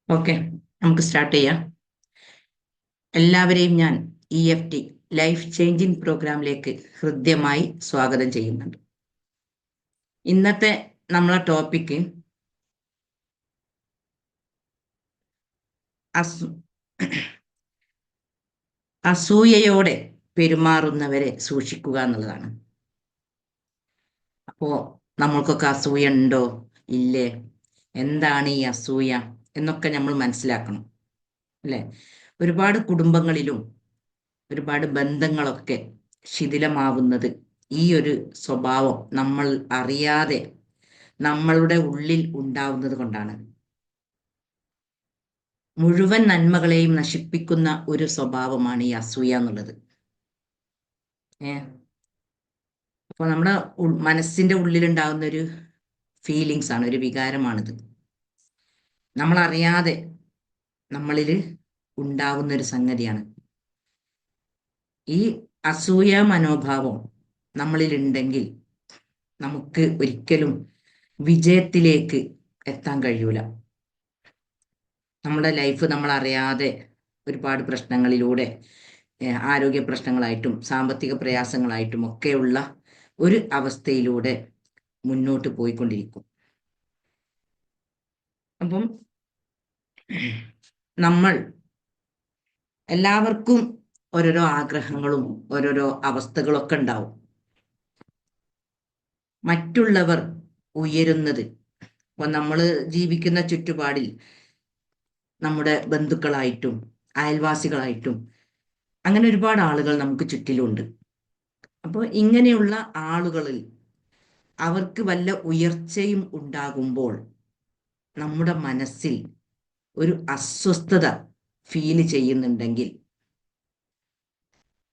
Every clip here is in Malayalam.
ഓക്കെ, നമുക്ക് സ്റ്റാർട്ട് ചെയ്യാം. എല്ലാവരെയും ഞാൻ EFT ലൈഫ് ചേഞ്ചിങ് പ്രോഗ്രാമിലേക്ക് ഹൃദ്യമായി സ്വാഗതം ചെയ്യുന്നുണ്ട്. ഇന്നത്തെ നമ്മളെ ടോപ്പിക്ക് അസൂയയോടെ പെരുമാറുന്നവരെ സൂക്ഷിക്കുക എന്നുള്ളതാണ്. അപ്പോ നമ്മൾക്കൊക്കെ അസൂയ ഉണ്ടോ ഇല്ലേ, എന്താണ് ഈ അസൂയ എന്നൊക്കെ നമ്മൾ മനസ്സിലാക്കണം, അല്ലേ? ഒരുപാട് കുടുംബങ്ങളിലും ഒരുപാട് ബന്ധങ്ങളൊക്കെ ശിഥിലമാവുന്നത് ഈ ഒരു സ്വഭാവം നമ്മൾ അറിയാതെ നമ്മളുടെ ഉള്ളിൽ ഉണ്ടാവുന്നത് കൊണ്ടാണ്. മുഴുവൻ നന്മകളെയും നശിപ്പിക്കുന്ന ഒരു സ്വഭാവമാണ് ഈ അസൂയ എന്നുള്ളത്. അപ്പോൾ നമ്മുടെ മനസ്സിന്റെ ഉള്ളിലുണ്ടാകുന്ന ഒരു ഫീലിങ്സ് ആണ്, ഒരു വികാരമാണിത്. നമ്മളറിയാതെ നമ്മളിൽ ഉണ്ടാവുന്ന ഒരു സംഗതിയാണ് ഈ അസൂയ മനോഭാവം. നമ്മളിലുണ്ടെങ്കിൽ നമുക്ക് ഒരിക്കലും വിജയത്തിലേക്ക് എത്താൻ കഴിയൂല. നമ്മുടെ ലൈഫ് നമ്മൾ അറിയാതെ ഒരുപാട് പ്രശ്നങ്ങളിലൂടെ, ആരോഗ്യ പ്രശ്നങ്ങളായിട്ടും സാമ്പത്തിക പ്രയാസങ്ങളായിട്ടും ഒക്കെയുള്ള ഒരു അവസ്ഥയിലൂടെ മുന്നോട്ട് പോയിക്കൊണ്ടിരിക്കും. അപ്പം നമ്മൾ എല്ലാവർക്കും ഓരോരോ ആഗ്രഹങ്ങളും ഓരോരോ അവസ്ഥകളൊക്കെ ഉണ്ടാവും. മറ്റുള്ളവർ ഉയരുന്നത്, ഇപ്പൊ നമ്മൾ ജീവിക്കുന്ന ചുറ്റുപാടിൽ നമ്മുടെ ബന്ധുക്കളായിട്ടും അയൽവാസികളായിട്ടും അങ്ങനെ ഒരുപാട് ആളുകൾ നമുക്ക് ചുറ്റിലുണ്ട്. അപ്പോൾ ഇങ്ങനെയുള്ള ആളുകളിൽ അവർക്ക് വല്ല ഉയർച്ചയും ഉണ്ടാകുമ്പോൾ നമ്മുടെ മനസ്സിൽ ഒരു അസ്വസ്ഥത ഫീൽ ചെയ്യുന്നുണ്ടെങ്കിൽ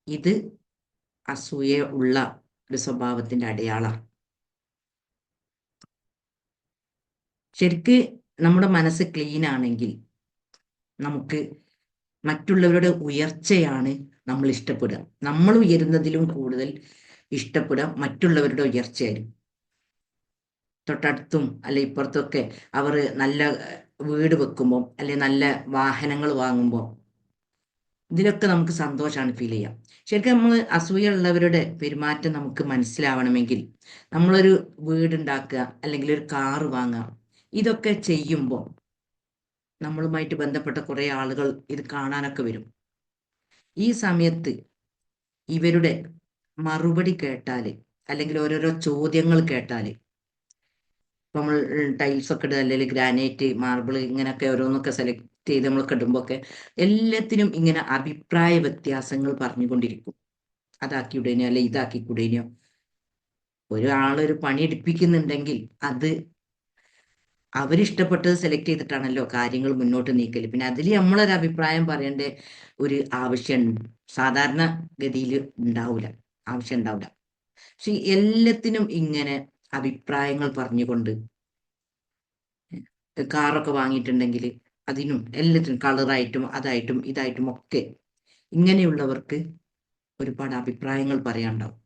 ഇത് അസൂയ ഉള്ള ഒരു സ്വഭാവത്തിന്റെ അടയാളമാണ്. ശരിക്ക് നമ്മുടെ മനസ്സ് ക്ലീൻ ആണെങ്കിൽ നമുക്ക് മറ്റുള്ളവരുടെ ഉയർച്ചയാണ് നമ്മൾ ഇഷ്ടപ്പെടുക. നമ്മൾ ഉയരുന്നതിലും കൂടുതൽ ഇഷ്ടപ്പെടുക മറ്റുള്ളവരുടെ ഉയർച്ചയായിരിക്കും. തൊട്ടടുത്തും അല്ലെ ഇപ്പുറത്തൊക്കെ അവർ നല്ല വീട് വെക്കുമ്പോൾ അല്ലെ നല്ല വാഹനങ്ങൾ വാങ്ങുമ്പോൾ ഇതിലൊക്കെ നമുക്ക് സന്തോഷമാണ് ഫീൽ ചെയ്യാം. ശരിക്കും നമ്മൾ അസൂയ ഉള്ളവരുടെ പെരുമാറ്റം നമുക്ക് മനസ്സിലാവണമെങ്കിൽ നമ്മളൊരു വീടുണ്ടാക്കുക അല്ലെങ്കിൽ ഒരു കാറ് വാങ്ങുക, ഇതൊക്കെ ചെയ്യുമ്പോൾ നമ്മളുമായിട്ട് ബന്ധപ്പെട്ട കുറേ ആളുകൾ ഇത് കാണാനൊക്കെ വരും. ഈ സമയത്ത് ഇവരുടെ മറുപടി കേട്ടാൽ അല്ലെങ്കിൽ ഓരോരോ ചോദ്യങ്ങൾ കേട്ടാൽ, നമ്മൾ ടൈൽസ് ഒക്കെ ഇടുക അല്ലെങ്കിൽ ഗ്രാനൈറ്റ് മാർബിൾ ഇങ്ങനെയൊക്കെ ഓരോന്നൊക്കെ സെലക്ട് ചെയ്ത് നമ്മളൊക്കെ ഇടുമ്പോൾ ഒക്കെ എല്ലാത്തിനും ഇങ്ങനെ അഭിപ്രായ വ്യത്യാസങ്ങൾ പറഞ്ഞുകൊണ്ടിരിക്കും. അതാക്കിക്കൂടേനോ അല്ലെ ഇതാക്കിക്കൂടേനോ. ഒരാളൊരു പണി എടുപ്പിക്കുന്നുണ്ടെങ്കിൽ അത് അവരിഷ്ടപ്പെട്ടത് സെലക്ട് ചെയ്തിട്ടാണല്ലോ കാര്യങ്ങൾ മുന്നോട്ട് നീക്കല്. പിന്നെ അതിൽ നമ്മളൊരു അഭിപ്രായം പറയേണ്ട ഒരു ആവശ്യം സാധാരണ ഗതിയിൽ ഉണ്ടാവില്ല, ആവശ്യം ഉണ്ടാവില്ല. പക്ഷെ എല്ലാത്തിനും ഇങ്ങനെ അഭിപ്രായങ്ങൾ പറഞ്ഞുകൊണ്ട്, കാറൊക്കെ വാങ്ങിയിട്ടുണ്ടെങ്കിൽ അതിനും എല്ലാത്തിനും കളറായിട്ടും അതായിട്ടും ഇതായിട്ടും ഒക്കെ ഇങ്ങനെയുള്ളവർക്ക് ഒരുപാട് അഭിപ്രായങ്ങൾ പറയാനുണ്ടാവും,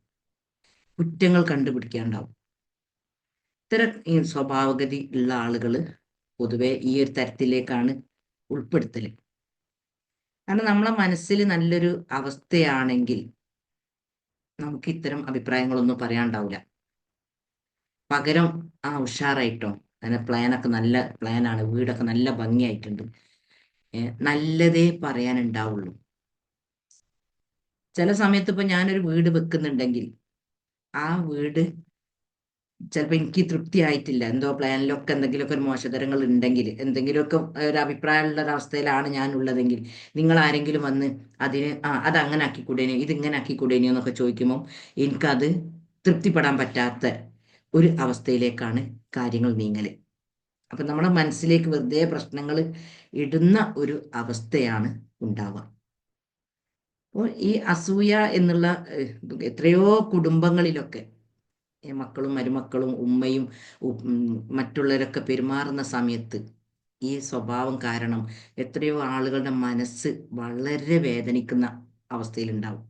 കുറ്റങ്ങൾ കണ്ടുപിടിക്കാനുണ്ടാവും. ഇത്തരം ഈ സ്വഭാവഗതി ഉള്ള ആളുകൾ പൊതുവെ ഈ ഒരു തരത്തിലേക്കാണ് ഉൾപ്പെടുത്തല്. കാരണം നമ്മളെ മനസ്സിൽ നല്ലൊരു അവസ്ഥയാണെങ്കിൽ നമുക്ക് ഇത്തരം അഭിപ്രായങ്ങളൊന്നും പറയാനുണ്ടാവില്ല. പകരം ഉഷാറായിട്ടോ, അങ്ങനെ പ്ലാനൊക്കെ നല്ല പ്ലാനാണ്, വീടൊക്കെ നല്ല ഭംഗിയായിട്ടുണ്ട്, നല്ലതേ പറയാനുണ്ടാവുള്ളൂ. ചില സമയത്ത് ഇപ്പൊ ഞാനൊരു വീട് വെക്കുന്നുണ്ടെങ്കിൽ ആ വീട് ചിലപ്പോൾ എനിക്ക് തൃപ്തി ആയിട്ടില്ല, എന്തോ പ്ലാനിലൊക്കെ എന്തെങ്കിലുമൊക്കെ ഒരു മോശതരങ്ങൾ ഉണ്ടെങ്കിൽ, എന്തെങ്കിലുമൊക്കെ ഒരു അഭിപ്രായമുള്ള ഒരവസ്ഥയിലാണ് ഞാൻ ഉള്ളതെങ്കിൽ, നിങ്ങൾ ആരെങ്കിലും വന്ന് അതിന് അത് അങ്ങനെ ആക്കിക്കൂടേനോ ഇതിങ്ങനെ ആക്കിക്കൂടേനോ എന്നൊക്കെ ചോദിക്കുമ്പോൾ എനിക്കത് തൃപ്തിപ്പെടാൻ പറ്റാത്ത ഒരു അവസ്ഥയിലേക്കാണ് കാര്യങ്ങൾ നീങ്ങല്. അപ്പൊ നമ്മുടെ മനസ്സിലേക്ക് വെറുതെ പ്രശ്നങ്ങൾ ഇടുന്ന ഒരു അവസ്ഥയാണ് ഉണ്ടാവുക. അപ്പോൾ ഈ അസൂയ എന്നുള്ള എത്രയോ കുടുംബങ്ങളിലൊക്കെ മക്കളും മരുമക്കളും ഉമ്മയും മറ്റുള്ളവരൊക്കെ പെരുമാറുന്ന സമയത്ത് ഈ സ്വഭാവം കാരണം എത്രയോ ആളുകളുടെ മനസ്സ് വളരെ വേദനിക്കുന്ന അവസ്ഥയിലുണ്ടാവും.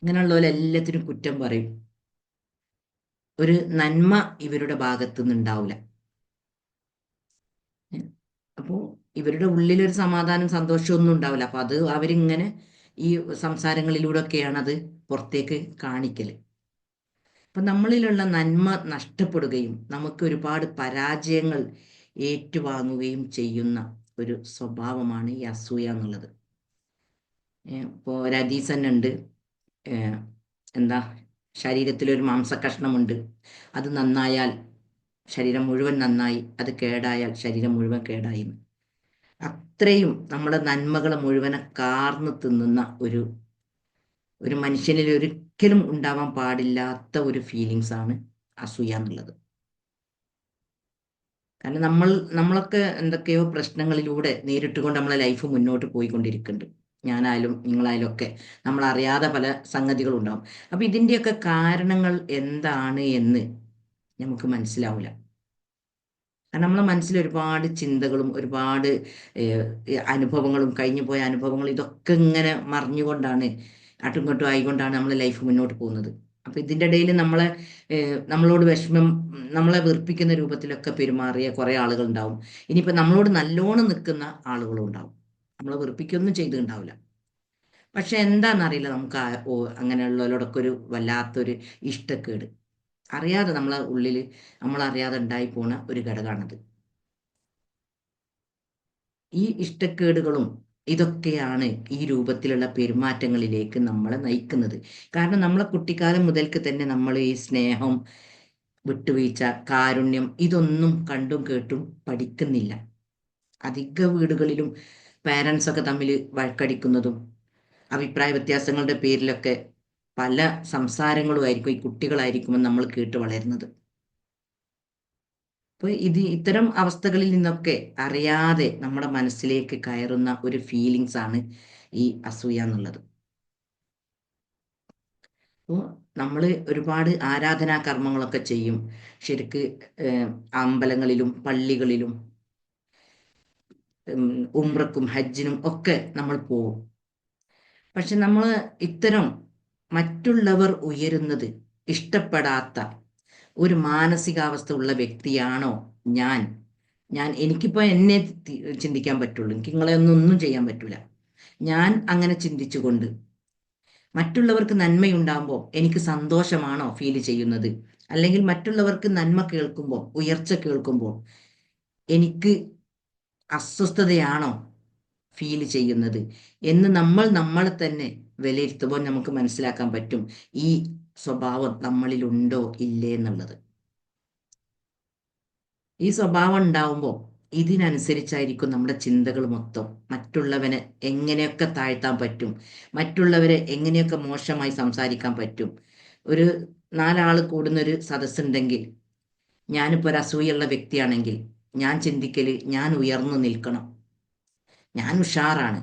ഇങ്ങനെയുള്ളവരെല്ലാത്തിനും കുറ്റം പറയും, ഒരു നന്മ ഇവരുടെ ഭാഗത്തു നിന്നുണ്ടാവില്ല. അപ്പോൾ ഇവരുടെ ഉള്ളിലൊരു സമാധാനം സന്തോഷവും ഒന്നും ഉണ്ടാവില്ല. അപ്പൊ അത് അവരിങ്ങനെ ഈ സംസാരങ്ങളിലൂടെ ഒക്കെയാണ് അത് പുറത്തേക്ക് കാണിക്കല്. അപ്പൊ നമ്മളിലുള്ള നന്മ നഷ്ടപ്പെടുകയും നമുക്ക് ഒരുപാട് പരാജയങ്ങൾ ഏറ്റുവാങ്ങുകയും ചെയ്യുന്ന ഒരു സ്വഭാവമാണ് ഈ അസൂയ എന്നുള്ളത്. ഇപ്പോൾ ഒരു ഹദീസ് തന്നെ ഉണ്ട്. എന്താ, ശരീരത്തിലൊരു മാംസകഷ്ണമുണ്ട്, അത് നന്നായാൽ ശരീരം മുഴുവൻ നന്നായി, അത് കേടായാൽ ശരീരം മുഴുവൻ കേടായി. അത്രയും നമ്മുടെ നന്മകളെ മുഴുവനെ കാർന്ന് തിന്നുന്ന ഒരു മനുഷ്യനിൽ ഒരിക്കലും ഉണ്ടാവാൻ പാടില്ലാത്ത ഒരു ഫീലിങ്സ് ആണ് അസൂയ എന്നുള്ളത്. കാരണം നമ്മളൊക്കെ എന്തൊക്കെയോ പ്രശ്നങ്ങളിലൂടെ നേരിട്ടുകൊണ്ട് നമ്മളെ ലൈഫ് മുന്നോട്ട് പോയിക്കൊണ്ടിരിക്കുന്നുണ്ട്. ഞാനായാലും നിങ്ങളായാലും ഒക്കെ നമ്മളറിയാതെ പല സംഗതികളും ഉണ്ടാവും. അപ്പൊ ഇതിൻ്റെയൊക്കെ കാരണങ്ങൾ എന്താണ് എന്ന് നമുക്ക് മനസ്സിലാവില്ല. കാരണം നമ്മളെ മനസ്സിൽ ഒരുപാട് ചിന്തകളും ഒരുപാട് അനുഭവങ്ങളും കഴിഞ്ഞു പോയ അനുഭവങ്ങളും ഇതൊക്കെ ഇങ്ങനെ മറിഞ്ഞുകൊണ്ടാണ് അട്ടും ഇങ്ങോട്ടും ആയിക്കൊണ്ടാണ് നമ്മളെ ലൈഫ് മുന്നോട്ട് പോകുന്നത്. അപ്പൊ ഇതിൻ്റെ ഇടയിൽ നമ്മളോട് വിഷമം, നമ്മളെ വെറുപ്പിക്കുന്ന രൂപത്തിലൊക്കെ പെരുമാറിയ കുറെ ആളുകൾ ഉണ്ടാവും. ഇനിയിപ്പോ നമ്മളോട് നല്ലോണം നിൽക്കുന്ന ആളുകളും ഉണ്ടാവും. നമ്മളെ വെറുപ്പിക്കൊന്നും ചെയ്തിട്ടുണ്ടാവില്ല. പക്ഷെ എന്താണെന്നറിയില്ല, നമുക്ക് അങ്ങനെയുള്ളവരോടൊക്കെ ഒരു വല്ലാത്തൊരു ഇഷ്ടക്കേട് അറിയാതെ നമ്മളെ ഉള്ളിൽ നമ്മളറിയാതെ ഉണ്ടായി പോണ ഒരു ഘടകമാണത്. ഈ ഇഷ്ടക്കേടുകളും ഇതൊക്കെയാണ് ഈ രൂപത്തിലുള്ള പെരുമാറ്റങ്ങളിലേക്ക് നമ്മളെ നയിക്കുന്നത്. കാരണം നമ്മളെ കുട്ടിക്കാലം മുതൽക്ക് തന്നെ നമ്മൾ ഈ സ്നേഹം, വിട്ടുവീഴ്ച, കാരുണ്യം ഇതൊന്നും കണ്ടും കേട്ടും പഠിക്കുന്നില്ല. അധിക വീടുകളിലും പാരൻസ് ഒക്കെ തമ്മിൽ വഴക്കടിക്കുന്നതും അഭിപ്രായ വ്യത്യാസങ്ങളുടെ പേരിലൊക്കെ പല സംസാരങ്ങളുമായിരിക്കും ഈ കുട്ടികളായിരിക്കുമെന്ന് നമ്മൾ കേട്ട് വളരുന്നത്. അപ്പോൾ ഇത്തരം അവസ്ഥകളിൽ നിന്നൊക്കെ അറിയാതെ നമ്മുടെ മനസ്സിലേക്ക് കയറുന്ന ഒരു ഫീലിങ്സ് ആണ് ഈ അസൂയ എന്നുള്ളത്. അപ്പോൾ നമ്മൾ ഒരുപാട് ആരാധനാ കർമ്മങ്ങളൊക്കെ ചെയ്യും. ശരിക്ക് അമ്പലങ്ങളിലും പള്ളികളിലും ഉംറക്കും ഹജ്ജിനും ഒക്കെ നമ്മൾ പോകും. പക്ഷെ നമ്മൾ ഇത്തരം മറ്റുള്ളവർ ഉയരുന്നത് ഇഷ്ടപ്പെടാത്ത ഒരു മാനസികാവസ്ഥ ഉള്ള വ്യക്തിയാണോ ഞാൻ? എനിക്കിപ്പോൾ എന്നെ ചിന്തിക്കാൻ പറ്റുള്ളൂ, എനിക്ക് നിങ്ങളെ ഒന്നും ചെയ്യാൻ പറ്റൂല. ഞാൻ അങ്ങനെ ചിന്തിച്ചുകൊണ്ട് മറ്റുള്ളവർക്ക് നന്മയുണ്ടാകുമ്പോൾ എനിക്ക് സന്തോഷമാണോ ഫീൽ ചെയ്യുന്നത്? അല്ലെങ്കിൽ മറ്റുള്ളവർക്ക് നന്മ കേൾക്കുമ്പോൾ, ഉയർച്ച കേൾക്കുമ്പോൾ എനിക്ക് അസ്വസ്ഥതയാണോ ഫീൽ ചെയ്യുന്നത് എന്ന് നമ്മളെ തന്നെ വിലയിരുത്തുമ്പോൾ നമുക്ക് മനസ്സിലാക്കാൻ പറ്റും ഈ സ്വഭാവം നമ്മളിലുണ്ടോ ഇല്ലേ എന്നുള്ളത്. ഈ സ്വഭാവം ഉണ്ടാവുമ്പോൾ ഇതിനനുസരിച്ചായിരിക്കും നമ്മുടെ ചിന്തകൾ മൊത്തം. മറ്റുള്ളവനെ എങ്ങനെയൊക്കെ താഴ്ത്താൻ പറ്റും, മറ്റുള്ളവരെ എങ്ങനെയൊക്കെ മോശമായി സംസാരിക്കാൻ പറ്റും. ഒരു 4 ആൾ കൂടുന്നൊരു സദസ്സുണ്ടെങ്കിൽ ഞാനിപ്പോൾ ഒരു അസൂയുള്ള വ്യക്തിയാണെങ്കിൽ ഞാൻ ചിന്തിക്കല്, ഞാൻ ഉയർന്നു നിൽക്കണം, ഞാൻ ഉഷാറാണ്,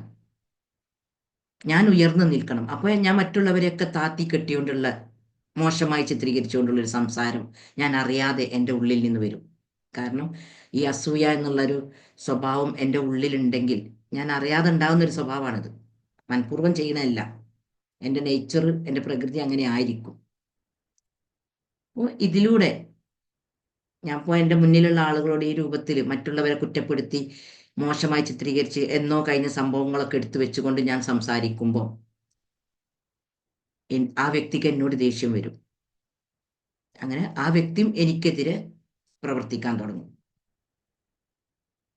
ഞാൻ ഉയർന്നു നിൽക്കണം. അപ്പോൾ ഞാൻ മറ്റുള്ളവരെയൊക്കെ താത്തി കെട്ടിക്കൊണ്ടുള്ള മോശമായി ചിത്രീകരിച്ചുകൊണ്ടുള്ളൊരു സംസാരം ഞാൻ അറിയാതെ എൻ്റെ ഉള്ളിൽ നിന്ന് വരും. കാരണം ഈ അസൂയ എന്നുള്ളൊരു സ്വഭാവം എൻ്റെ ഉള്ളിലുണ്ടെങ്കിൽ ഞാൻ അറിയാതെ ഉണ്ടാകുന്ന ഒരു സ്വഭാവമാണിത്. മനഃപൂർവ്വം ചെയ്യണമല്ല, എൻ്റെ നേച്ചർ, എൻ്റെ പ്രകൃതി അങ്ങനെ ആയിരിക്കും. അപ്പോൾ ഇതിലൂടെ ഞാൻ ഇപ്പോൾ എൻ്റെ മുന്നിലുള്ള ആളുകളോട് ഈ രൂപത്തിൽ മറ്റുള്ളവരെ കുറ്റപ്പെടുത്തി മോശമായി ചിത്രീകരിച്ച് എന്നോ കഴിഞ്ഞ സംഭവങ്ങളൊക്കെ എടുത്തു വെച്ചുകൊണ്ട് ഞാൻ സംസാരിക്കുമ്പോൾ ആ വ്യക്തിക്ക് എന്നോട് ദേഷ്യം വരും. അങ്ങനെ ആ വ്യക്തിയും എനിക്കെതിരെ പ്രവർത്തിക്കാൻ തുടങ്ങും.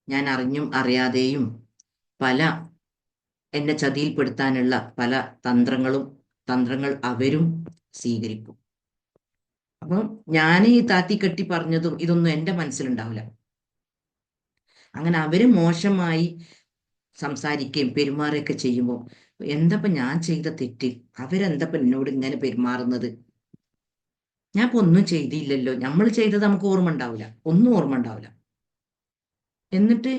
ഞാൻ അറിഞ്ഞും അറിയാതെയും എന്നെ ചതിയിൽപ്പെടുത്താനുള്ള പല തന്ത്രങ്ങൾ അവരും സ്വീകരിക്കും. അപ്പം ഞാൻ ഈ താത്തി കെട്ടി പറഞ്ഞതും ഇതൊന്നും എൻ്റെ മനസ്സിലുണ്ടാവില്ല. അങ്ങനെ അവര് മോശമായി സംസാരിക്കുകയും പെരുമാറുകയൊക്കെ ചെയ്യുമ്പോൾ എന്തപ്പം ഞാൻ ചെയ്ത തെറ്റ്, അവരെന്തപ്പം എന്നോട് ഇങ്ങനെ പെരുമാറുന്നത്, ഞാൻ ഇപ്പൊ ഒന്നും ചെയ്തില്ലല്ലോ, നമ്മൾ ചെയ്തത് നമുക്ക് ഓർമ്മ ഉണ്ടാവില്ല, ഒന്നും ഓർമ്മ ഉണ്ടാവില്ല. എന്നിട്ട്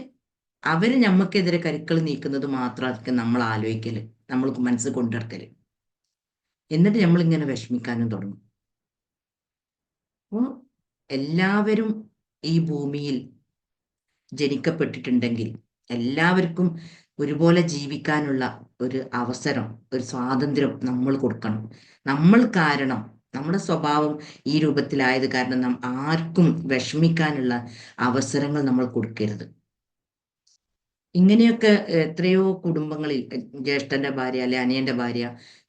അവര് ഞമ്മക്കെതിരെ കരുക്കൾ നീക്കുന്നത് മാത്രമായിരിക്കും നമ്മൾ ആലോചിക്കല്, നമ്മൾ മനസ്സ് കൊണ്ടിടക്കല്. എന്നിട്ട് നമ്മളിങ്ങനെ വിഷമിക്കാനും തുടങ്ങും. അപ്പോൾ എല്ലാവരും ഈ ഭൂമിയിൽ ജനിക്കപ്പെട്ടിട്ടുണ്ടെങ്കിൽ എല്ലാവർക്കും ഒരുപോലെ ജീവിക്കാനുള്ള ഒരു അവസരം, ഒരു സ്വാതന്ത്ര്യം നമ്മൾ കൊടുക്കണം. നമ്മൾ കാരണം, നമ്മുടെ സ്വഭാവം ഈ രൂപത്തിലായത് കാരണം ആർക്കും വിഷമിക്കാനുള്ള അവസരങ്ങൾ നമ്മൾ കൊടുക്കരുത്. ഇങ്ങനെയൊക്കെ എത്രയോ കുടുംബങ്ങളിൽ ജ്യേഷ്ഠന്റെ ഭാര്യ അല്ലെ അനിയന്റെ ഭാര്യ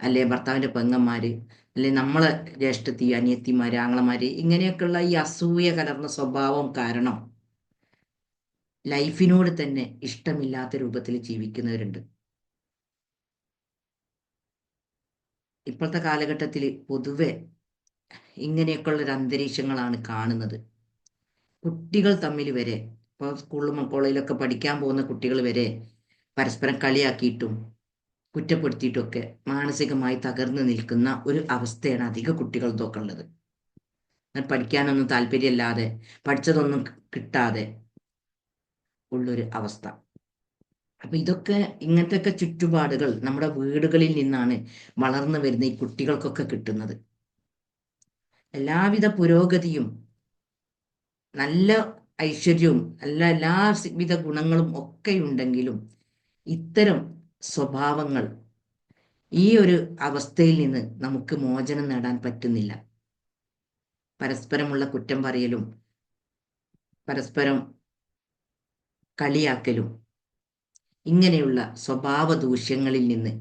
അല്ലെ ഭർത്താവിന്റെ പെങ്ങന്മാര് അല്ലെ നമ്മളെ ജ്യേഷ്ഠത്തി അനിയത്തിമാര് ആങ്ങളമാര് ഇങ്ങനെയൊക്കെയുള്ള ഈ അസൂയ കലർന്ന സ്വഭാവം കാരണം ലൈഫിനോട് തന്നെ ഇഷ്ടമില്ലാത്ത രൂപത്തിൽ ജീവിക്കുന്നവരുണ്ട്. ഇപ്പോഴത്തെ കാലഘട്ടത്തിൽ പൊതുവെ ഇങ്ങനെയൊക്കെയുള്ള ഒരു അന്തരീക്ഷങ്ങളാണ് കാണുന്നത്. കുട്ടികൾ തമ്മിൽ വരെ, ഇപ്പോൾ സ്കൂളിലും കോളേജിലൊക്കെ പഠിക്കാൻ പോകുന്ന കുട്ടികൾ വരെ പരസ്പരം കളിയാക്കിയിട്ടും കുറ്റപ്പെടുത്തിയിട്ടും ഒക്കെ മാനസികമായി തകർന്നു നിൽക്കുന്ന ഒരു അവസ്ഥയാണ് അധിക കുട്ടികൾക്കൊക്കെ ഉള്ളത്. പഠിക്കാനൊന്നും താല്പര്യമില്ലാതെ, പഠിച്ചതൊന്നും കിട്ടാതെ ഉള്ളൊരു അവസ്ഥ. അപ്പൊ ഇതൊക്കെ, ഇങ്ങനത്തെ ചുറ്റുപാടുകൾ നമ്മുടെ വീടുകളിൽ നിന്നാണ് വളർന്നു വരുന്ന ഈ കുട്ടികൾക്കൊക്കെ കിട്ടുന്നത്. എല്ലാവിധ പുരോഗതിയും നല്ല ഐശ്വര്യവും എല്ലാവിധ ഗുണങ്ങളും ഒക്കെ ഉണ്ടെങ്കിലും ഇത്തരം സ്വഭാവങ്ങൾ, ഈ ഒരു അവസ്ഥയിൽ നിന്ന് നമുക്ക് മോചനം നേടാൻ പറ്റുന്നില്ല. പരസ്പരമുള്ള കുറ്റം പറയലും പരസ്പരം കളിയാക്കലും ഇങ്ങനെയുള്ള സ്വഭാവ ദൂഷ്യങ്ങളിൽ നിന്ന്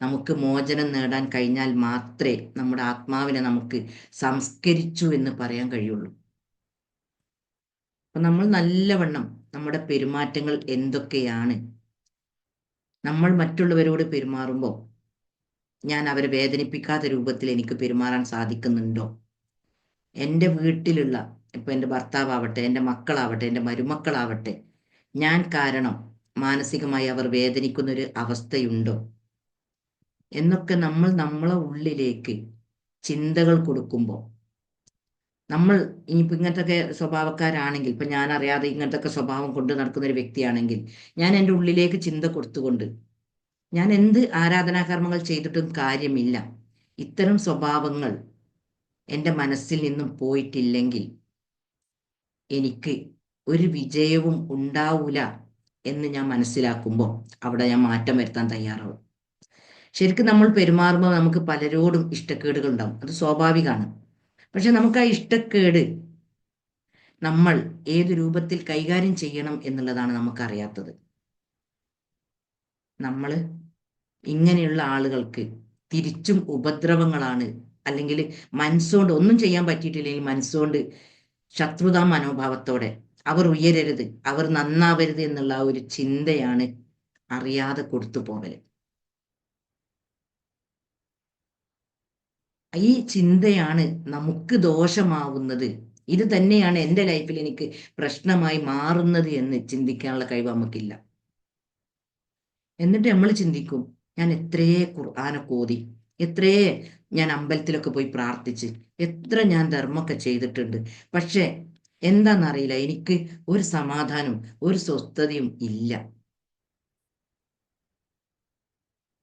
നമുക്ക് മോചനം നേടാൻ കഴിഞ്ഞാൽ മാത്രമേ നമ്മുടെ ആത്മാവിനെ നമുക്ക് സംസ്കരിച്ചു എന്ന് പറയാൻ കഴിയുള്ളൂ. അപ്പൊ നമ്മൾ നല്ലവണ്ണം നമ്മുടെ പെരുമാറ്റങ്ങൾ എന്തൊക്കെയാണ്, നമ്മൾ മറ്റുള്ളവരോട് പെരുമാറുമ്പോൾ ഞാൻ അവരെ വേദനിപ്പിക്കാത്ത രൂപത്തിൽ എനിക്ക് പെരുമാറാൻ സാധിക്കുന്നുണ്ടോ, എൻ്റെ വീട്ടിലുള്ള, ഇപ്പൊ എൻ്റെ ഭർത്താവട്ടെ, എൻ്റെ മക്കളാവട്ടെ, എൻ്റെ മരുമക്കളാവട്ടെ, ഞാൻ കാരണം മാനസികമായി അവർ വേദനിക്കുന്ന ഒരു അവസ്ഥയുണ്ടോ എന്നൊക്കെ നമ്മൾ നമ്മളെ ഉള്ളിലേക്ക് ചിന്തകൾ കൊടുക്കുമ്പോൾ, നമ്മൾ ഇനിയിപ്പോൾ ഇങ്ങനത്തെ സ്വഭാവക്കാരാണെങ്കിൽ, ഇപ്പൊ ഞാൻ അറിയാതെ ഇങ്ങനത്തെ സ്വഭാവം കൊണ്ട് നടക്കുന്ന ഒരു വ്യക്തിയാണെങ്കിൽ, ഞാൻ എൻ്റെ ഉള്ളിലേക്ക് ചിന്ത കൊടുത്തുകൊണ്ട് ഞാൻ എന്ത് ആരാധനാകർമ്മങ്ങൾ ചെയ്തിട്ടും കാര്യമില്ല, ഇത്തരം സ്വഭാവങ്ങൾ എൻ്റെ മനസ്സിൽ നിന്നും പോയിട്ടില്ലെങ്കിൽ എനിക്ക് ഒരു വിജയവും ഉണ്ടാവൂല എന്ന് ഞാൻ മനസ്സിലാക്കുമ്പോൾ അവിടെ ഞാൻ മാറ്റം വരുത്താൻ തയ്യാറാവും. ശരിക്കും നമ്മൾ പെരുമാറുമ്പോൾ നമുക്ക് പലരോടും ഇഷ്ടക്കേടുകൾ ഉണ്ടാവും, അത് സ്വാഭാവികമാണ്. പക്ഷെ നമുക്ക് ആ ഇഷ്ടക്കേട് നമ്മൾ ഏത് രൂപത്തിൽ കൈകാര്യം ചെയ്യണം എന്നുള്ളതാണ് നമുക്കറിയാത്തത്. നമ്മൾ ഇങ്ങനെയുള്ള ആളുകൾക്ക് തിരിച്ചും ഉപദ്രവങ്ങളാണ്, അല്ലെങ്കിൽ മനസ്സുകൊണ്ട് ഒന്നും ചെയ്യാൻ പറ്റിയിട്ടില്ലെങ്കിൽ മനസ്സുകൊണ്ട് ശത്രുതാ മനോഭാവത്തോടെ അവർ ഉയരരുത്, അവർ നന്നാവരുത് എന്നുള്ള ഒരു ചിന്തയാണ് അറിയാതെ കൊടുത്തു പോകല്. ഈ ചിന്തയാണ് നമുക്ക് ദോഷമാവുന്നത്. ഇത് തന്നെയാണ് എൻ്റെ ലൈഫിൽ എനിക്ക് പ്രശ്നമായി മാറുന്നത് എന്ന് ചിന്തിക്കാനുള്ള കഴിവ് നമുക്കില്ല. എന്നിട്ട് നമ്മൾ ചിന്തിക്കും, ഞാൻ എത്രയേ ഖുർആനൊക്കെ ഓതി, എത്രയേ ഞാൻ അമ്പലത്തിലൊക്കെ പോയി പ്രാർത്ഥിച്ച്, എത്ര ഞാൻ ധർമ്മമൊക്കെ ചെയ്തിട്ടുണ്ട്, പക്ഷെ എന്താണെന്നറിയില്ല, എനിക്ക് ഒരു സമാധാനവും ഒരു സ്വസ്ഥതയും ഇല്ല.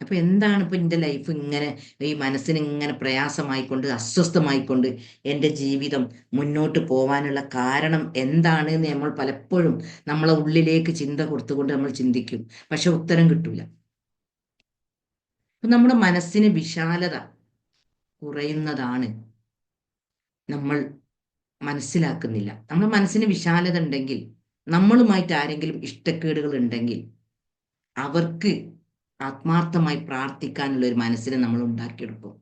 അപ്പൊ എന്താണ് ഇപ്പൊ എൻ്റെ ലൈഫ് ഇങ്ങനെ ഈ മനസ്സിന് ഇങ്ങനെ പ്രയാസമായിക്കൊണ്ട് അസ്വസ്ഥമായിക്കൊണ്ട് എൻ്റെ ജീവിതം മുന്നോട്ട് പോവാനുള്ള കാരണം എന്താണ് എന്ന് നമ്മൾ പലപ്പോഴും നമ്മളെ ഉള്ളിലേക്ക് ചിന്ത കൊടുത്തുകൊണ്ട് നമ്മൾ ചിന്തിക്കും, പക്ഷെ ഉത്തരം കിട്ടൂല. അപ്പൊ നമ്മുടെ മനസ്സിന് വിശാലത കുറയുന്നതാണ് നമ്മൾ മനസ്സിലാക്കുന്നില്ല. നമ്മുടെ മനസ്സിന് വിശാലത ഉണ്ടെങ്കിൽ, നമ്മളുമായിട്ട് ആരെങ്കിലും ഇഷ്ടക്കേടുകൾ ഉണ്ടെങ്കിൽ അവർക്ക് ആത്മാർത്ഥമായി പ്രാർത്ഥിക്കാനുള്ള ഒരു മനസ്സിനെ നമ്മൾ ഉണ്ടാക്കിയെടുക്കും.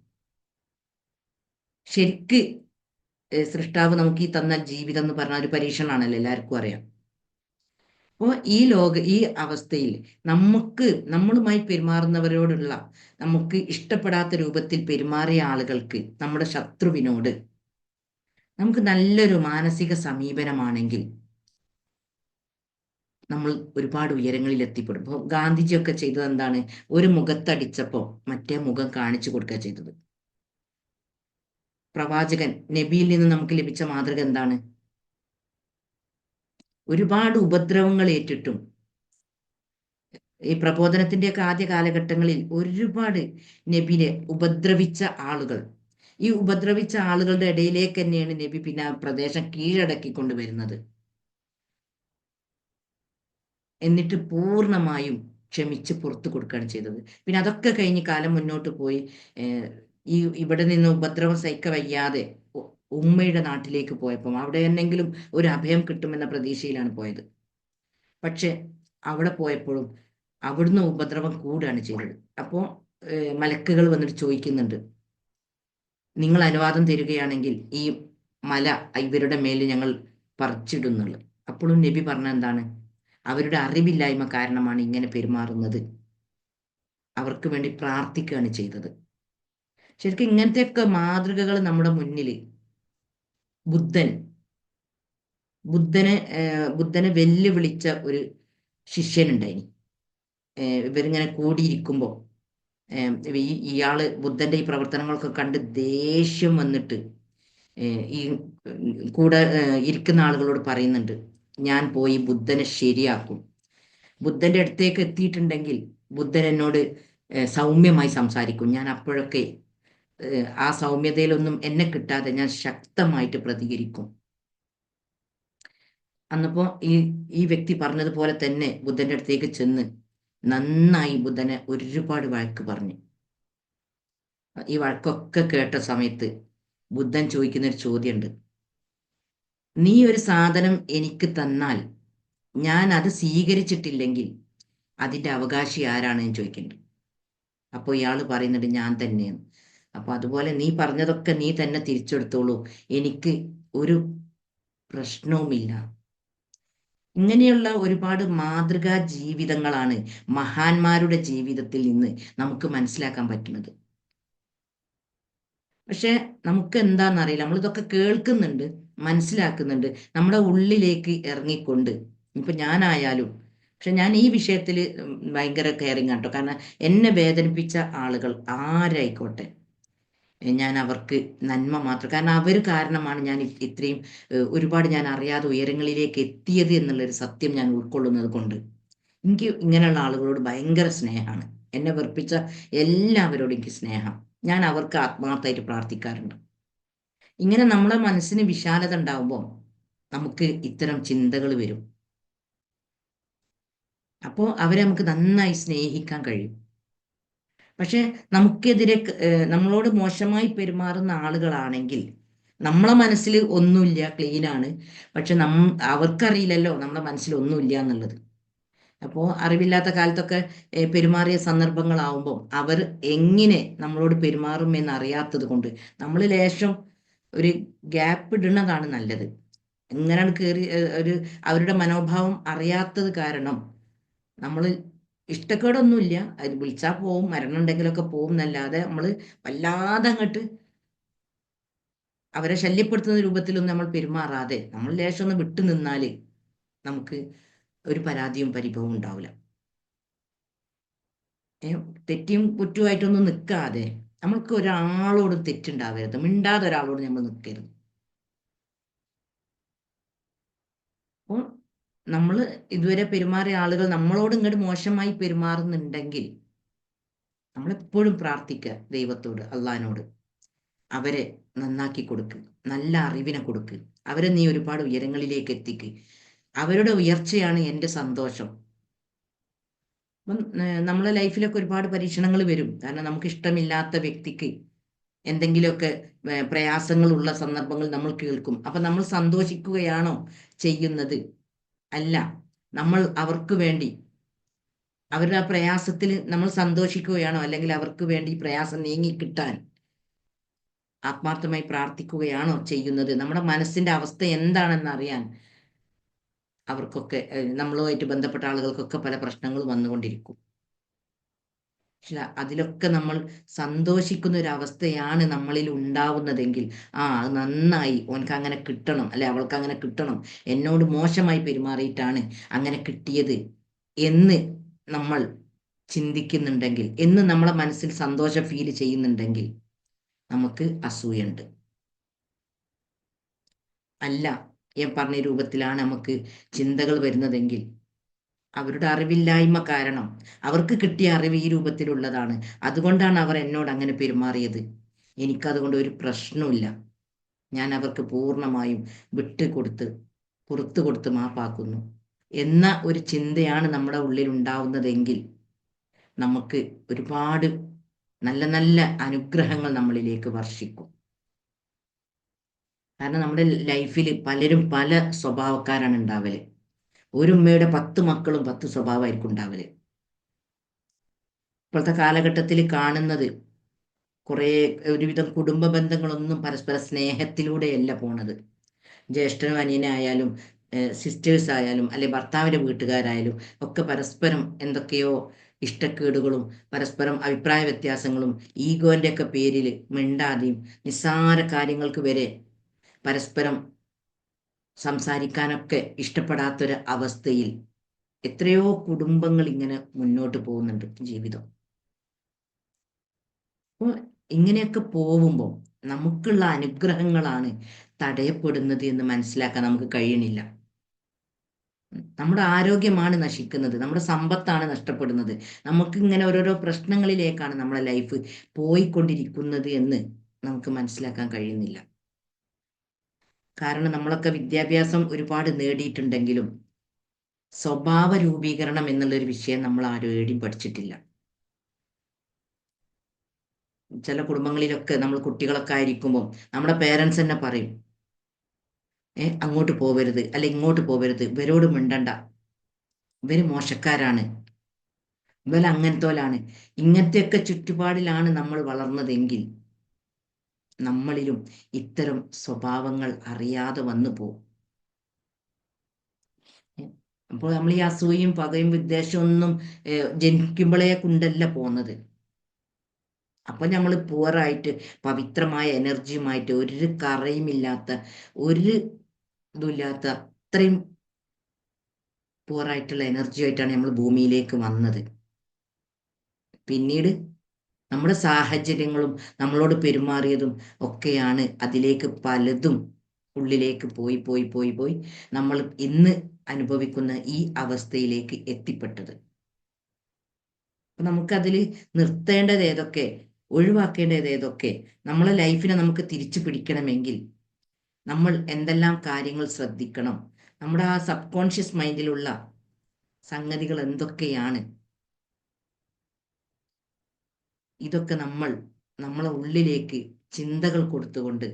ശരിക്ക് സൃഷ്ടാവ് നമുക്ക് ഈ തന്ന ജീവിതം എന്ന് പറഞ്ഞ ഒരു പരീക്ഷണമാണല്ലോ, എല്ലാവർക്കും അറിയാം. അപ്പോൾ ഈ അവസ്ഥയിൽ നമ്മളുമായി പെരുമാറുന്നവരോടുള്ള, നമുക്ക് ഇഷ്ടപ്പെടാത്ത രൂപത്തിൽ പെരുമാറിയ ആളുകൾക്ക്, നമ്മുടെ ശത്രുവിനോട് നമുക്ക് നല്ലൊരു മാനസിക സമീപനമാണെങ്കിൽ നമ്മൾ ഒരുപാട് ഉയരങ്ങളിൽ എത്തിപ്പെടും. ഇപ്പോൾ ഗാന്ധിജിയൊക്കെ ചെയ്തത് എന്താണ്? ഒരു മുഖത്തടിച്ചപ്പോൾ മറ്റേ മുഖം കാണിച്ചു കൊടുക്കുക ചെയ്തത്. പ്രവാചകൻ നബിയിൽ നിന്ന് നമുക്ക് ലഭിച്ച മാതൃക എന്താണ്? ഒരുപാട് ഉപദ്രവങ്ങൾ ഏറ്റിട്ടും, ഈ പ്രബോധനത്തിന്റെയൊക്കെ ആദ്യ കാലഘട്ടങ്ങളിൽ ഒരുപാട് നബിനെ ഉപദ്രവിച്ച ആളുകൾ, ഈ ഉപദ്രവിച്ച ആളുകളുടെ ഇടയിലേക്ക് തന്നെയാണ് നബി പിന്നെ ആ പ്രദേശം കീഴടക്കിക്കൊണ്ട് വരുന്നത്. എന്നിട്ട് പൂർണ്ണമായും ക്ഷമിച്ച് പുറത്തു കൊടുക്കുകയാണ് ചെയ്തത്. പിന്നെ അതൊക്കെ കഴിഞ്ഞ് കാലം മുന്നോട്ട് പോയി ഇവിടെ നിന്ന് ഉപദ്രവം സഹിക്ക വയ്യാതെ ഉമ്മയുടെ നാട്ടിലേക്ക് പോയപ്പം അവിടെ എന്തെങ്കിലും ഒരു അഭയം കിട്ടുമെന്ന പ്രതീക്ഷയിലാണ് പോയത്. പക്ഷെ അവിടെ പോയപ്പോഴും അവിടുന്ന് ഉപദ്രവം കൂടുകയാണ് ചെയ്തത്. അപ്പോൾ മലക്കുകൾ വന്നിട്ട് ചോദിക്കുന്നുണ്ട്, നിങ്ങൾ അനുവാദം തരികയാണെങ്കിൽ ഈ മല ഇവരുടെ മേലിൽ ഞങ്ങൾ പറിച്ചിടുന്നുള്ളു. അപ്പോഴും നബി പറഞ്ഞ എന്താണ്, അവരുടെ അറിവില്ലായ്മ കാരണമാണ് ഇങ്ങനെ പെരുമാറുന്നത്, അവർക്ക് വേണ്ടി പ്രാർത്ഥിക്കുകയാണ് ചെയ്തത്. ശരിക്കും ഇങ്ങനത്തെയൊക്കെ മാതൃകകൾ നമ്മുടെ മുന്നിൽ ബുദ്ധൻ ബുദ്ധനെ ബുദ്ധനെ വെല്ലുവിളിച്ച ഒരു ശിഷ്യനുണ്ടായിനി. ഇവരിങ്ങനെ കൂടിയിരിക്കുമ്പോൾ ഇയാള് ബുദ്ധന്റെ ഈ പ്രവർത്തനങ്ങളൊക്കെ കണ്ട് ദേഷ്യം വന്നിട്ട് ഈ കൂടെ ഇരിക്കുന്ന ആളുകളോട് പറയുന്നുണ്ട്, ഞാൻ പോയി ബുദ്ധനെ ശരിയാക്കും. ബുദ്ധന്റെ അടുത്തേക്ക് എത്തിയിട്ടുണ്ടെങ്കിൽ ബുദ്ധൻ എന്നോട് സൗമ്യമായി സംസാരിക്കും. ഞാൻ അപ്പോഴൊക്കെ ആ സൗമ്യതയിലൊന്നും എന്നെ കിട്ടാതെ ഞാൻ ശക്തമായിട്ട് പ്രതികരിക്കും. അന്നപ്പോ ഈ വ്യക്തി പറഞ്ഞതുപോലെ തന്നെ ബുദ്ധന്റെ അടുത്തേക്ക് ചെന്ന് നന്നായി ബുദ്ധനെ ഒരുപാട് വഴക്ക് പറഞ്ഞു. ഈ വഴക്കൊക്കെ കേട്ട സമയത്ത് ബുദ്ധൻ ചോദിക്കുന്നൊരു ചോദ്യമുണ്ട്, നീ ഒരു സാധനം എനിക്ക് തന്നാൽ ഞാൻ അത് സ്വീകരിച്ചിട്ടില്ലെങ്കിൽ അതിന്റെ അവകാശി ആരാണെന്ന് ചോദിക്കുന്നുണ്ട്. അപ്പോൾ ഇയാൾ പറയുന്നുണ്ട്, ഞാൻ തന്നെയാണ്. അപ്പൊ അതുപോലെ നീ പറഞ്ഞതൊക്കെ നീ തന്നെ തിരിച്ചെടുത്തോളൂ, എനിക്ക് ഒരു പ്രശ്നവുമില്ല. ഇങ്ങനെയുള്ള ഒരുപാട് മാതൃകാ ജീവിതങ്ങളാണ് മഹാന്മാരുടെ ജീവിതത്തിൽ നിന്ന് നമുക്ക് മനസ്സിലാക്കാൻ പറ്റുന്നത്. പക്ഷെ നമുക്ക് എന്താണെന്നറിയില്ല, നമ്മളിതൊക്കെ കേൾക്കുന്നുണ്ട്, മനസ്സിലാക്കുന്നുണ്ട്, നമ്മുടെ ഉള്ളിലേക്ക് ഇറങ്ങിക്കൊണ്ട് ഇപ്പൊ ഞാനായാലും, പക്ഷെ ഞാൻ ഈ വിഷയത്തിൽ ഭയങ്കര കെയറിങ് ആട്ടോ. കാരണം എന്നെ വേദനിപ്പിച്ച ആളുകൾ ആരായിക്കോട്ടെ, ഞാൻ അവർക്ക് നന്മ മാത്രം, കാരണം അവർ കാരണമാണ് ഞാൻ ഇത്രയും ഒരുപാട് ഞാൻ അറിയാതെ ഉയരങ്ങളിലേക്ക് എത്തിയത് എന്നുള്ളൊരു സത്യം ഞാൻ ഉൾക്കൊള്ളുന്നത് കൊണ്ട് എനിക്ക് ഇങ്ങനെയുള്ള ആളുകളോട് ഭയങ്കര സ്നേഹമാണ്. എന്നെ വെറുപ്പിച്ച എല്ലാവരോടും എനിക്ക് സ്നേഹം. ഞാൻ അവർക്ക് ആത്മാർത്ഥമായിട്ട് പ്രാർത്ഥിക്കാറുണ്ട്. ഇങ്ങനെ നമ്മളെ മനസ്സിന് വിശാലത ഉണ്ടാവുമ്പോൾ നമുക്ക് ഇത്തരം ചിന്തകൾ വരും. അപ്പോൾ അവരെ നമുക്ക് നന്നായി സ്നേഹിക്കാൻ കഴിയും. പക്ഷെ നമുക്കെതിരെ നമ്മളോട് മോശമായി പെരുമാറുന്ന ആളുകളാണെങ്കിൽ നമ്മളെ മനസ്സിൽ ഒന്നുമില്ല, ക്ലീനാണ്. പക്ഷെ അവർക്കറിയില്ലല്ലോ നമ്മളെ മനസ്സിൽ ഒന്നുമില്ല എന്നുള്ളത്. അപ്പോൾ അറിവില്ലാത്ത കാലത്തൊക്കെ പെരുമാറിയ സന്ദർഭങ്ങളാവുമ്പോൾ അവർ എങ്ങനെ നമ്മളോട് പെരുമാറും എന്നറിയാത്തത് കൊണ്ട് നമ്മൾ ലേശം ഒരു ഗ്യാപ്പ് ഇടുന്നതാണ് നല്ലത്. ഇങ്ങനെയാണ് കയറി ഒരു അവരുടെ മനോഭാവം അറിയാത്തത് കാരണം നമ്മൾ ഇഷ്ടക്കേടൊന്നുമില്ല, അത് വിളിച്ചാൽ പോവും, മരണം ഉണ്ടെങ്കിലൊക്കെ പോവും എന്നല്ലാതെ നമ്മൾ വല്ലാതെ അങ്ങോട്ട് അവരെ ശല്യപ്പെടുത്തുന്ന രൂപത്തിലൊന്നും നമ്മൾ പെരുമാറാതെ നമ്മൾ ലേശം ഒന്ന് വിട്ടു നിന്നാൽ നമുക്ക് ഒരു പരാതിയും പരിഭവവും ഉണ്ടാവില്ല. തെറ്റിയും കുറ്റമായിട്ടൊന്നും നിൽക്കാതെ, നമ്മൾക്ക് ഒരാളോടും തെറ്റുണ്ടാവരുത്, മിണ്ടാതെ ഒരാളോട് നമ്മൾ നിൽക്കരുത്. അപ്പോൾ നമ്മൾ ഇതുവരെ പെരുമാറിയ ആളുകൾ നമ്മളോട് ഇങ്ങോട്ട് മോശമായി പെരുമാറുന്നുണ്ടെങ്കിൽ നമ്മളെപ്പോഴും പ്രാർത്ഥിക്കുക ദൈവത്തോട്, അള്ളാഹിനോട്, അവരെ നന്നാക്കി കൊടുക്ക്, നല്ല അറിവിനെ കൊടുക്ക്, അവരെ നീ ഒരുപാട് ഉയരങ്ങളിലേക്ക് എത്തിക്ക്, അവരുടെ ഉയർച്ചയാണ് എൻ്റെ സന്തോഷം. അപ്പം നമ്മളെ ലൈഫിലൊക്കെ ഒരുപാട് പരീക്ഷണങ്ങൾ വരും. കാരണം നമുക്ക് ഇഷ്ടമില്ലാത്ത വ്യക്തിക്ക് എന്തെങ്കിലുമൊക്കെ പ്രയാസങ്ങളുള്ള സന്ദർഭങ്ങൾ നമ്മൾ കേൾക്കും. അപ്പൊ നമ്മൾ സന്തോഷിക്കുകയാണോ ചെയ്യുന്നത്? അല്ല, നമ്മൾ അവർക്ക് വേണ്ടി അവരുടെ ആ പ്രയാസത്തിൽ നമ്മൾ സന്തോഷിക്കുകയാണോ, അല്ലെങ്കിൽ അവർക്ക് വേണ്ടി പ്രയാസം നീങ്ങി കിട്ടാൻ ആത്മാർത്ഥമായി പ്രാർത്ഥിക്കുകയാണോ ചെയ്യുന്നത്? നമ്മുടെ മനസ്സിന്റെ അവസ്ഥ എന്താണെന്ന് അറിയാൻ അവർക്കൊക്കെ നമ്മളുമായിട്ട് ബന്ധപ്പെട്ട ആളുകൾക്കൊക്കെ പല പ്രശ്നങ്ങൾ വന്നുകൊണ്ടിരിക്കും. പക്ഷെ അതിലൊക്കെ നമ്മൾ സന്തോഷിക്കുന്ന ഒരു അവസ്ഥയാണ് നമ്മളിൽ ഉണ്ടാവുന്നതെങ്കിൽ, അത് നന്നായി, ഓനക്ക് അങ്ങനെ കിട്ടണം, അല്ലെ അവൾക്ക് അങ്ങനെ കിട്ടണം, എന്നോട് മോശമായി പെരുമാറിയിട്ടാണ് അങ്ങനെ കിട്ടിയത് എന്ന് നമ്മൾ ചിന്തിക്കുന്നുണ്ടെങ്കിൽ, എന്ന് നമ്മളെ മനസ്സിൽ സന്തോഷം ഫീൽ ചെയ്യുന്നുണ്ടെങ്കിൽ നമുക്ക് അസൂയുണ്ട്. അല്ല, ഞാൻ പറഞ്ഞ രൂപത്തിലാണ് നമുക്ക് ചിന്തകൾ വരുന്നതെങ്കിൽ അവരുടെ അറിവില്ലായ്മ കാരണം, അവർക്ക് കിട്ടിയ അറിവ് ഈ രൂപത്തിലുള്ളതാണ്, അതുകൊണ്ടാണ് അവർ എന്നോട് അങ്ങനെ പെരുമാറിയത്, എനിക്കതുകൊണ്ട് ഒരു പ്രശ്നവുമില്ല, ഞാൻ അവർക്ക് പൂർണ്ണമായും വിട്ടുകൊടുത്ത് പുറത്തു കൊടുത്ത് മാപ്പാക്കുന്നു എന്ന ഒരു ചിന്തയാണ് നമ്മുടെ ഉള്ളിൽ ഉണ്ടാവുന്നതെങ്കിൽ നമുക്ക് ഒരുപാട് നല്ല നല്ല അനുഗ്രഹങ്ങൾ നമ്മളിലേക്ക് വർഷിക്കും. കാരണം നമ്മുടെ ലൈഫിൽ പലരും പല സ്വഭാവക്കാരാണ് ഉണ്ടാവല്. ഒരു ഉമ്മയുടെ 10 മക്കളും 10 സ്വഭാവമായിരിക്കും ഉണ്ടാവല്. ഇപ്പോഴത്തെ കാലഘട്ടത്തിൽ കാണുന്നത് കുറേ ഒരുവിധം കുടുംബ ബന്ധങ്ങളൊന്നും പരസ്പര സ്നേഹത്തിലൂടെയല്ല പോണത്. ജ്യേഷ്ഠനും അനിയനായാലും സിസ്റ്റേഴ്സ് ആയാലും അല്ലെ ഭർത്താവിൻ്റെ വീട്ടുകാരായാലും ഒക്കെ പരസ്പരം എന്തൊക്കെയോ ഇഷ്ടക്കേടുകളും പരസ്പരം അഭിപ്രായ വ്യത്യാസങ്ങളും ഈഗോന്റെ ഒക്കെ പേരിൽ മിണ്ടാതെയും നിസ്സാര കാര്യങ്ങൾക്ക് വരെ പരസ്പരം സംസാരിക്കാനൊക്കെ ഇഷ്ടപ്പെടാത്തൊരു അവസ്ഥയിൽ എത്രയോ കുടുംബങ്ങൾ ഇങ്ങനെ മുന്നോട്ട് പോകുന്നുണ്ട് ജീവിതം. അപ്പോൾ ഇങ്ങനെയൊക്കെ പോകുമ്പോൾ നമുക്കുള്ള അനുഗ്രഹങ്ങളാണ് തടയപ്പെടുന്നത് എന്ന് മനസ്സിലാക്കാൻ നമുക്ക് കഴിയണില്ല. നമ്മുടെ ആരോഗ്യമാണ് നശിക്കുന്നത്, നമ്മുടെ സമ്പത്താണ് നഷ്ടപ്പെടുന്നത്, നമുക്ക് ഇങ്ങനെ ഓരോരോ പ്രശ്നങ്ങളിലേക്കാണ് നമ്മളെ ലൈഫ് പോയിക്കൊണ്ടിരിക്കുന്നത് എന്ന് നമുക്ക് മനസ്സിലാക്കാൻ കഴിയുന്നില്ല. കാരണം നമ്മളൊക്കെ വിദ്യാഭ്യാസം ഒരുപാട് നേടിയിട്ടുണ്ടെങ്കിലും സ്വഭാവ രൂപീകരണം എന്നുള്ളൊരു വിഷയം നമ്മൾ ആരും എവിടെയും പഠിച്ചിട്ടില്ല. ചില കുടുംബങ്ങളിലൊക്കെ നമ്മൾ കുട്ടികളൊക്കെ ആയിരിക്കുമ്പോൾ നമ്മുടെ പേരൻസ് തന്നെ പറയും, അങ്ങോട്ട് പോവരുത് അല്ലെ ഇങ്ങോട്ട് പോവരുത്, ഇവരോട് മിണ്ടണ്ട, ഇവര് മോശക്കാരാണ്, ഇവർ അങ്ങനത്തോലാണ്. ഇങ്ങനത്തെയൊക്കെ ചുറ്റുപാടിലാണ് നമ്മൾ വളർന്നതെങ്കിൽ നമ്മളിലും ഇത്തരം സ്വഭാവങ്ങൾ അറിയാതെ വന്നു പോകും. അപ്പോൾ നമ്മൾ ഈ അസൂയയും പകയും വിദ്വേഷവും ഒന്നും ജനിക്കുമ്പോഴേ കൊണ്ടല്ല പോകുന്നത്. അപ്പൊ നമ്മൾ പുവറായിട്ട് പവിത്രമായ എനർജിയുമായിട്ട് ഒരു കറയുമില്ലാത്ത ഒരു ഇതുമില്ലാത്ത അത്രയും പുവറായിട്ടുള്ള എനർജി ആയിട്ടാണ് നമ്മൾ ഭൂമിയിലേക്ക് വന്നത്. പിന്നീട് നമ്മുടെ സാഹചര്യങ്ങളും നമ്മളോട് പെരുമാറിയതും ഒക്കെയാണ് അതിലേക്ക് പലതും ഉള്ളിലേക്ക് പോയി പോയി പോയി പോയി നമ്മൾ ഇന്ന് അനുഭവിക്കുന്ന ഈ അവസ്ഥയിലേക്ക് എത്തിപ്പെട്ടത്. അപ്പൊ നമുക്കതിൽ നിർത്തേണ്ടത് ഏതൊക്കെ, ഒഴിവാക്കേണ്ടത് ഏതൊക്കെ, നമ്മളെ ലൈഫിനെ നമുക്ക് തിരിച്ചു പിടിക്കണമെങ്കിൽ നമ്മൾ എന്തെല്ലാം കാര്യങ്ങൾ ശ്രദ്ധിക്കണം, നമ്മുടെ ആ സബ് കോൺഷ്യസ് മൈൻഡിലുള്ള സംഗതികൾ എന്തൊക്കെയാണ്, ഇതൊക്കെ നമ്മളെ ഉള്ളിലേക്ക് ചിന്തകൾ കൊടുത്തുകൊണ്ട്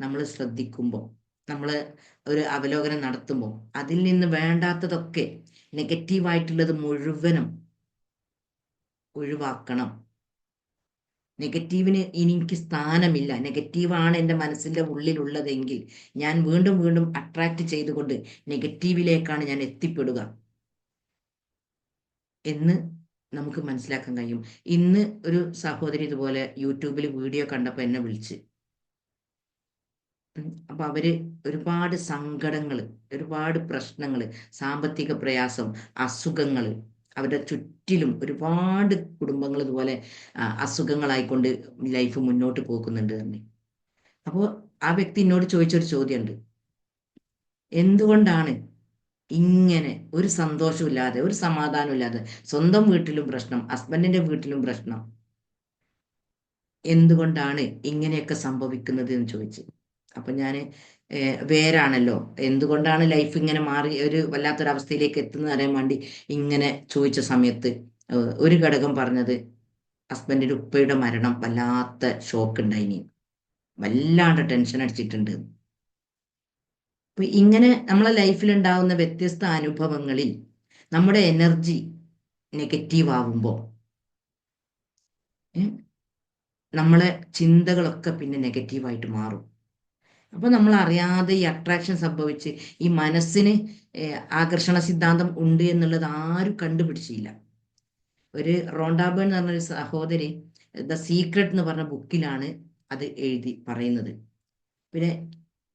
നമ്മൾ ശ്രദ്ധിക്കുമ്പോൾ, നമ്മൾ ഒരു അവലോകനം നടത്തുമ്പോൾ അതിൽ നിന്ന് വേണ്ടാത്തതൊക്കെ നെഗറ്റീവായിട്ടുള്ളത് മുഴുവനും ഒഴിവാക്കണം. നെഗറ്റീവിന് എനിക്ക് സ്ഥാനമില്ല, നെഗറ്റീവാണ് എൻ്റെ മനസ്സിൻ്റെ ഉള്ളിലുള്ളതെങ്കിൽ ഞാൻ വീണ്ടും വീണ്ടും അട്രാക്ട് ചെയ്തുകൊണ്ട് നെഗറ്റീവിലേക്കാണ് ഞാൻ എത്തിപ്പെടുക എന്ന് നമുക്ക് മനസ്സിലാക്കാൻ കഴിയും. ഇന്ന് ഒരു സഹോദരി ഇതുപോലെ യൂട്യൂബിൽ വീഡിയോ കണ്ടപ്പോൾ എന്നെ വിളിച്ച്, അപ്പൊ അവര് ഒരുപാട് സങ്കടങ്ങൾ, ഒരുപാട് പ്രശ്നങ്ങൾ, സാമ്പത്തിക പ്രയാസം, അസുഖങ്ങൾ, അവരുടെ ചുറ്റിലും ഒരുപാട് കുടുംബങ്ങൾ ഇതുപോലെ അസുഖങ്ങളായിക്കൊണ്ട് ലൈഫ് മുന്നോട്ട് പോകുന്നുണ്ട് തന്നെ. അപ്പോൾ ആ വ്യക്തി എന്നോട് ചോദിച്ചൊരു ചോദ്യമുണ്ട്, എന്തുകൊണ്ടാണ് ഇങ്ങനെ ഒരു സന്തോഷമില്ലാതെ ഒരു സമാധാനമില്ലാതെ, സ്വന്തം വീട്ടിലും പ്രശ്നം, ഹസ്ബൻഡിന്റെ വീട്ടിലും പ്രശ്നം, എന്തുകൊണ്ടാണ് ഇങ്ങനെയൊക്കെ സംഭവിക്കുന്നത് എന്ന് ചോദിച്ചു. അപ്പൊ ഞാൻ വേരാണല്ലോ, എന്തുകൊണ്ടാണ് ലൈഫ് ഇങ്ങനെ മാറി ഒരു വല്ലാത്തൊരവസ്ഥയിലേക്ക് എത്തുന്നത് അറിയാൻ വേണ്ടി ഇങ്ങനെ ചോദിച്ച സമയത്ത് ഒരു ഘടകം പറഞ്ഞത്, ഹസ്ബൻഡിന്റെ ഉപ്പയുടെ മരണം വല്ലാത്ത ഷോക്ക് ഉണ്ടായിനി, വല്ലാണ്ട് ടെൻഷൻ അടിച്ചിട്ടുണ്ട്. അപ്പൊ ഇങ്ങനെ നമ്മളെ ലൈഫിൽ ഉണ്ടാകുന്ന വ്യത്യസ്ത അനുഭവങ്ങളിൽ നമ്മുടെ എനർജി നെഗറ്റീവ് ആവുമ്പോൾ നമ്മളെ ചിന്തകളൊക്കെ പിന്നെ നെഗറ്റീവായിട്ട് മാറും. അപ്പൊ നമ്മൾ അറിയാതെ ഈ അട്രാക്ഷൻ സംഭവിച്ച് ഈ മനസ്സിന് ആകർഷണ സിദ്ധാന്തം ഉണ്ട് എന്നുള്ളത് ആരും കണ്ടുപിടിച്ചില്ല. ഒരു റോണ്ടാബേൺ എന്ന് പറഞ്ഞൊരു സഹോദരി ദ സീക്രട്ട് എന്ന് പറഞ്ഞ ബുക്കിലാണ് അത് എഴുതി പറയുന്നത്. പിന്നെ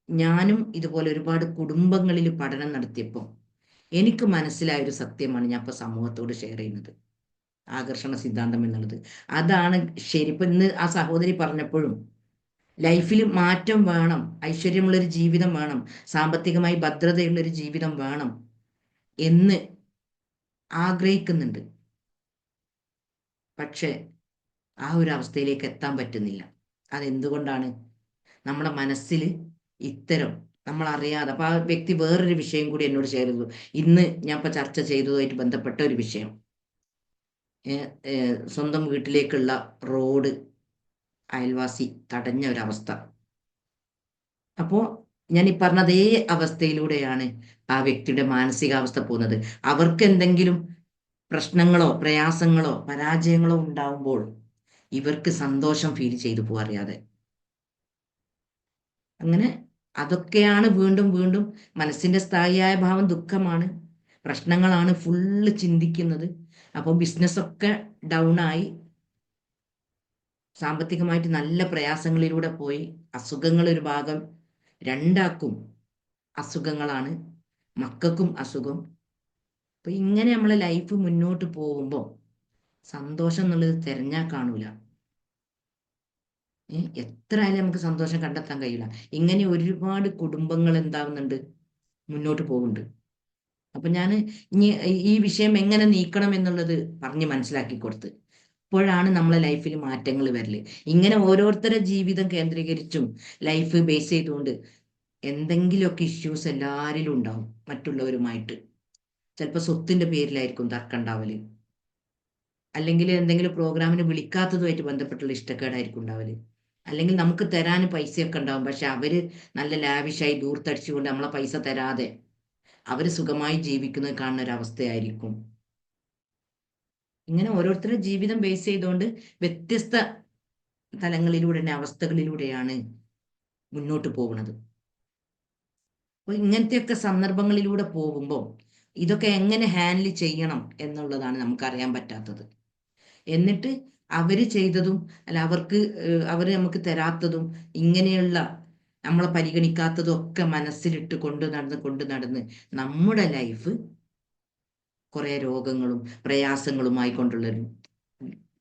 ഞാനും ഇതുപോലെ ഒരുപാട് കുടുംബങ്ങളിൽ പഠനം നടത്തിയപ്പോൾ എനിക്ക് മനസ്സിലായ ഒരു സത്യമാണ് ഞാൻ ഇപ്പൊ സമൂഹത്തോട് ഷെയർ ചെയ്യുന്നത്. ആകർഷണ സിദ്ധാന്തം എന്നുള്ളത് അതാണ് ശരി. ഇപ്പൊ ഇന്ന് ആ സഹോദരി പറഞ്ഞപ്പോഴും ലൈഫിൽ മാറ്റം വേണം, ഐശ്വര്യമുള്ളൊരു ജീവിതം വേണം, സാമ്പത്തികമായി ഭദ്രതയുള്ളൊരു ജീവിതം വേണം എന്ന് ആഗ്രഹിക്കുന്നുണ്ട്. പക്ഷെ ആ ഒരു അവസ്ഥയിലേക്ക് എത്താൻ പറ്റുന്നില്ല. അതെന്തുകൊണ്ടാണ്? നമ്മുടെ മനസ്സിൽ ഇത്തരം നമ്മൾ അറിയാതെ, അപ്പൊ ആ വ്യക്തി വേറൊരു വിഷയം കൂടി എന്നോട് ഷെയർ ചെയ്തു. ഇന്ന് ഞാൻ ഇപ്പൊ ചർച്ച ചെയ്തതുമായിട്ട് ബന്ധപ്പെട്ട ഒരു വിഷയം, സ്വന്തം വീട്ടിലേക്കുള്ള റോഡ് അയൽവാസി തടഞ്ഞ ഒരവസ്ഥ. അപ്പോ ഞാൻ ഈ പറഞ്ഞ അതേ അവസ്ഥയിലൂടെയാണ് ആ വ്യക്തിയുടെ മാനസികാവസ്ഥ പോകുന്നത്. അവർക്ക് എന്തെങ്കിലും പ്രശ്നങ്ങളോ പ്രയാസങ്ങളോ പരാജയങ്ങളോ ഉണ്ടാവുമ്പോൾ ഇവർക്ക് സന്തോഷം ഫീൽ ചെയ്തു പോവാറിയാതെ അങ്ങനെ അതൊക്കെയാണ് വീണ്ടും വീണ്ടും മനസ്സിന്റെ സ്ഥായിയായ ഭാവം ദുഃഖമാണ്, പ്രശ്നങ്ങളാണ് ഫുള്ള് ചിന്തിക്കുന്നത്. അപ്പോൾ ബിസിനസ്സൊക്കെ ഡൗൺ ആയി, സാമ്പത്തികമായിട്ട് നല്ല പ്രയാസങ്ങളിലൂടെ പോയി, അസുഖങ്ങൾ ഒരു ഭാഗം, രണ്ടാക്കും അസുഖങ്ങളാണ്, മക്കൾക്കും അസുഖം. അപ്പൊ ഇങ്ങനെ നമ്മളെ ലൈഫ് മുന്നോട്ട് പോകുമ്പോൾ സന്തോഷം എന്നുള്ളത് തിരഞ്ഞാൽ കാണൂല. എത്ര ആയാലും നമുക്ക് സന്തോഷം കണ്ടെത്താൻ കഴിയില്ല. ഇങ്ങനെ ഒരുപാട് കുടുംബങ്ങൾ എന്താവുന്നുണ്ട്, മുന്നോട്ട് പോകുന്നുണ്ട്. അപ്പൊ ഞാൻ ഇനി ഈ വിഷയം എങ്ങനെ നീക്കണം എന്നുള്ളത് പറഞ്ഞ് മനസ്സിലാക്കി കൊടുത്ത് അപ്പോഴാണ് നമ്മളെ ലൈഫിൽ മാറ്റങ്ങൾ വരല്. ഇങ്ങനെ ഓരോരുത്തരുടെ ജീവിതം കേന്ദ്രീകരിച്ചും ലൈഫ് ബേസ് ചെയ്തുകൊണ്ട് എന്തെങ്കിലുമൊക്കെ ഇഷ്യൂസ് എല്ലാവരിലും ഉണ്ടാവും മറ്റുള്ളവരുമായിട്ട്. ചിലപ്പോൾ സ്വത്തിന്റെ പേരിലായിരിക്കും തർക്കം ഉണ്ടാവല്, അല്ലെങ്കിൽ എന്തെങ്കിലും പ്രോഗ്രാമിന് വിളിക്കാത്തതുമായിട്ട് ബന്ധപ്പെട്ടുള്ള ഇഷ്ടക്കേടായിരിക്കും ഉണ്ടാവല്, അല്ലെങ്കിൽ നമുക്ക് തരാൻ പൈസയൊക്കെ ഉണ്ടാവും, പക്ഷെ അവര് നല്ല ലാവിഷായി ദൂർത്തടിച്ചുകൊണ്ട് നമ്മളെ പൈസ തരാതെ അവര് സുഖമായി ജീവിക്കുന്നത് കാണുന്ന ഒരു അവസ്ഥയായിരിക്കും. ഇങ്ങനെ ഓരോരുത്തരുടെ ജീവിതം ബേസ് ചെയ്തുകൊണ്ട് വ്യത്യസ്ത തലങ്ങളിലൂടെ അവസ്ഥകളിലൂടെയാണ് മുന്നോട്ട് പോകുന്നത്. അപ്പൊ ഇങ്ങനത്തെയൊക്കെ സന്ദർഭങ്ങളിലൂടെ പോകുമ്പോൾ ഇതൊക്കെ എങ്ങനെ ഹാൻഡിൽ ചെയ്യണം എന്നുള്ളതാണ് നമുക്കറിയാൻ പറ്റാത്തത്. എന്നിട്ട് അവര് ചെയ്തതും അല്ല അവർക്ക് അവര് നമുക്ക് തരാത്തതും ഇങ്ങനെയുള്ള നമ്മളെ പരിഗണിക്കാത്തതും ഒക്കെ മനസ്സിലിട്ട് കൊണ്ട് നടന്ന് നമ്മുടെ ലൈഫ് കുറെ രോഗങ്ങളും പ്രയാസങ്ങളുമായി കൊണ്ടുള്ള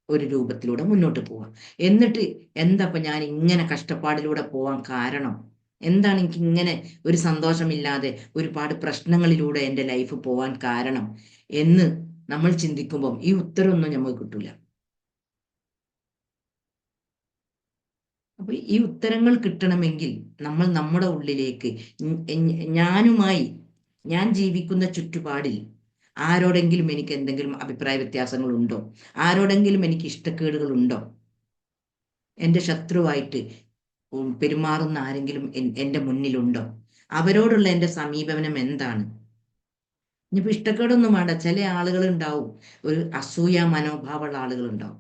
ഒരു രൂപത്തിലൂടെ മുന്നോട്ട് പോവാം. എന്നിട്ട് എന്താ ഇപ്പൊ ഞാൻ ഇങ്ങനെ കഷ്ടപ്പാടിലൂടെ പോവാൻ കാരണം, എന്താണ് എനിക്ക് ഇങ്ങനെ ഒരു സന്തോഷമില്ലാതെ ഒരുപാട് പ്രശ്നങ്ങളിലൂടെ എൻ്റെ ലൈഫ് പോവാൻ കാരണം എന്ന് നമ്മൾ ചിന്തിക്കുമ്പോൾ ഈ ഉത്തരവൊന്നും നമുക്ക് കിട്ടൂല. അപ്പൊ ഈ ഉത്തരങ്ങൾ കിട്ടണമെങ്കിൽ നമ്മൾ നമ്മുടെ ഉള്ളിലേക്ക് ഞാനുമായി, ഞാൻ ജീവിക്കുന്ന ചുറ്റുപാടിൽ ആരോടെങ്കിലും എനിക്ക് എന്തെങ്കിലും അഭിപ്രായ വ്യത്യാസങ്ങൾ ഉണ്ടോ, ആരോടെങ്കിലും എനിക്ക് ഇഷ്ടക്കേടുകൾ ഉണ്ടോ, എൻ്റെ ശത്രുവായിട്ട് പെരുമാറുന്ന ആരെങ്കിലും എൻ്റെ മുന്നിലുണ്ടോ, അവരോടുള്ള എൻ്റെ സമീപനം എന്താണ്. ഇനിയിപ്പോ ഇഷ്ടക്കേടൊന്നും വേണ്ട, ചില ആളുകൾ ഉണ്ടാവും ഒരു അസൂയ മനോഭാവമുള്ള ആളുകൾ ഉണ്ടാവും.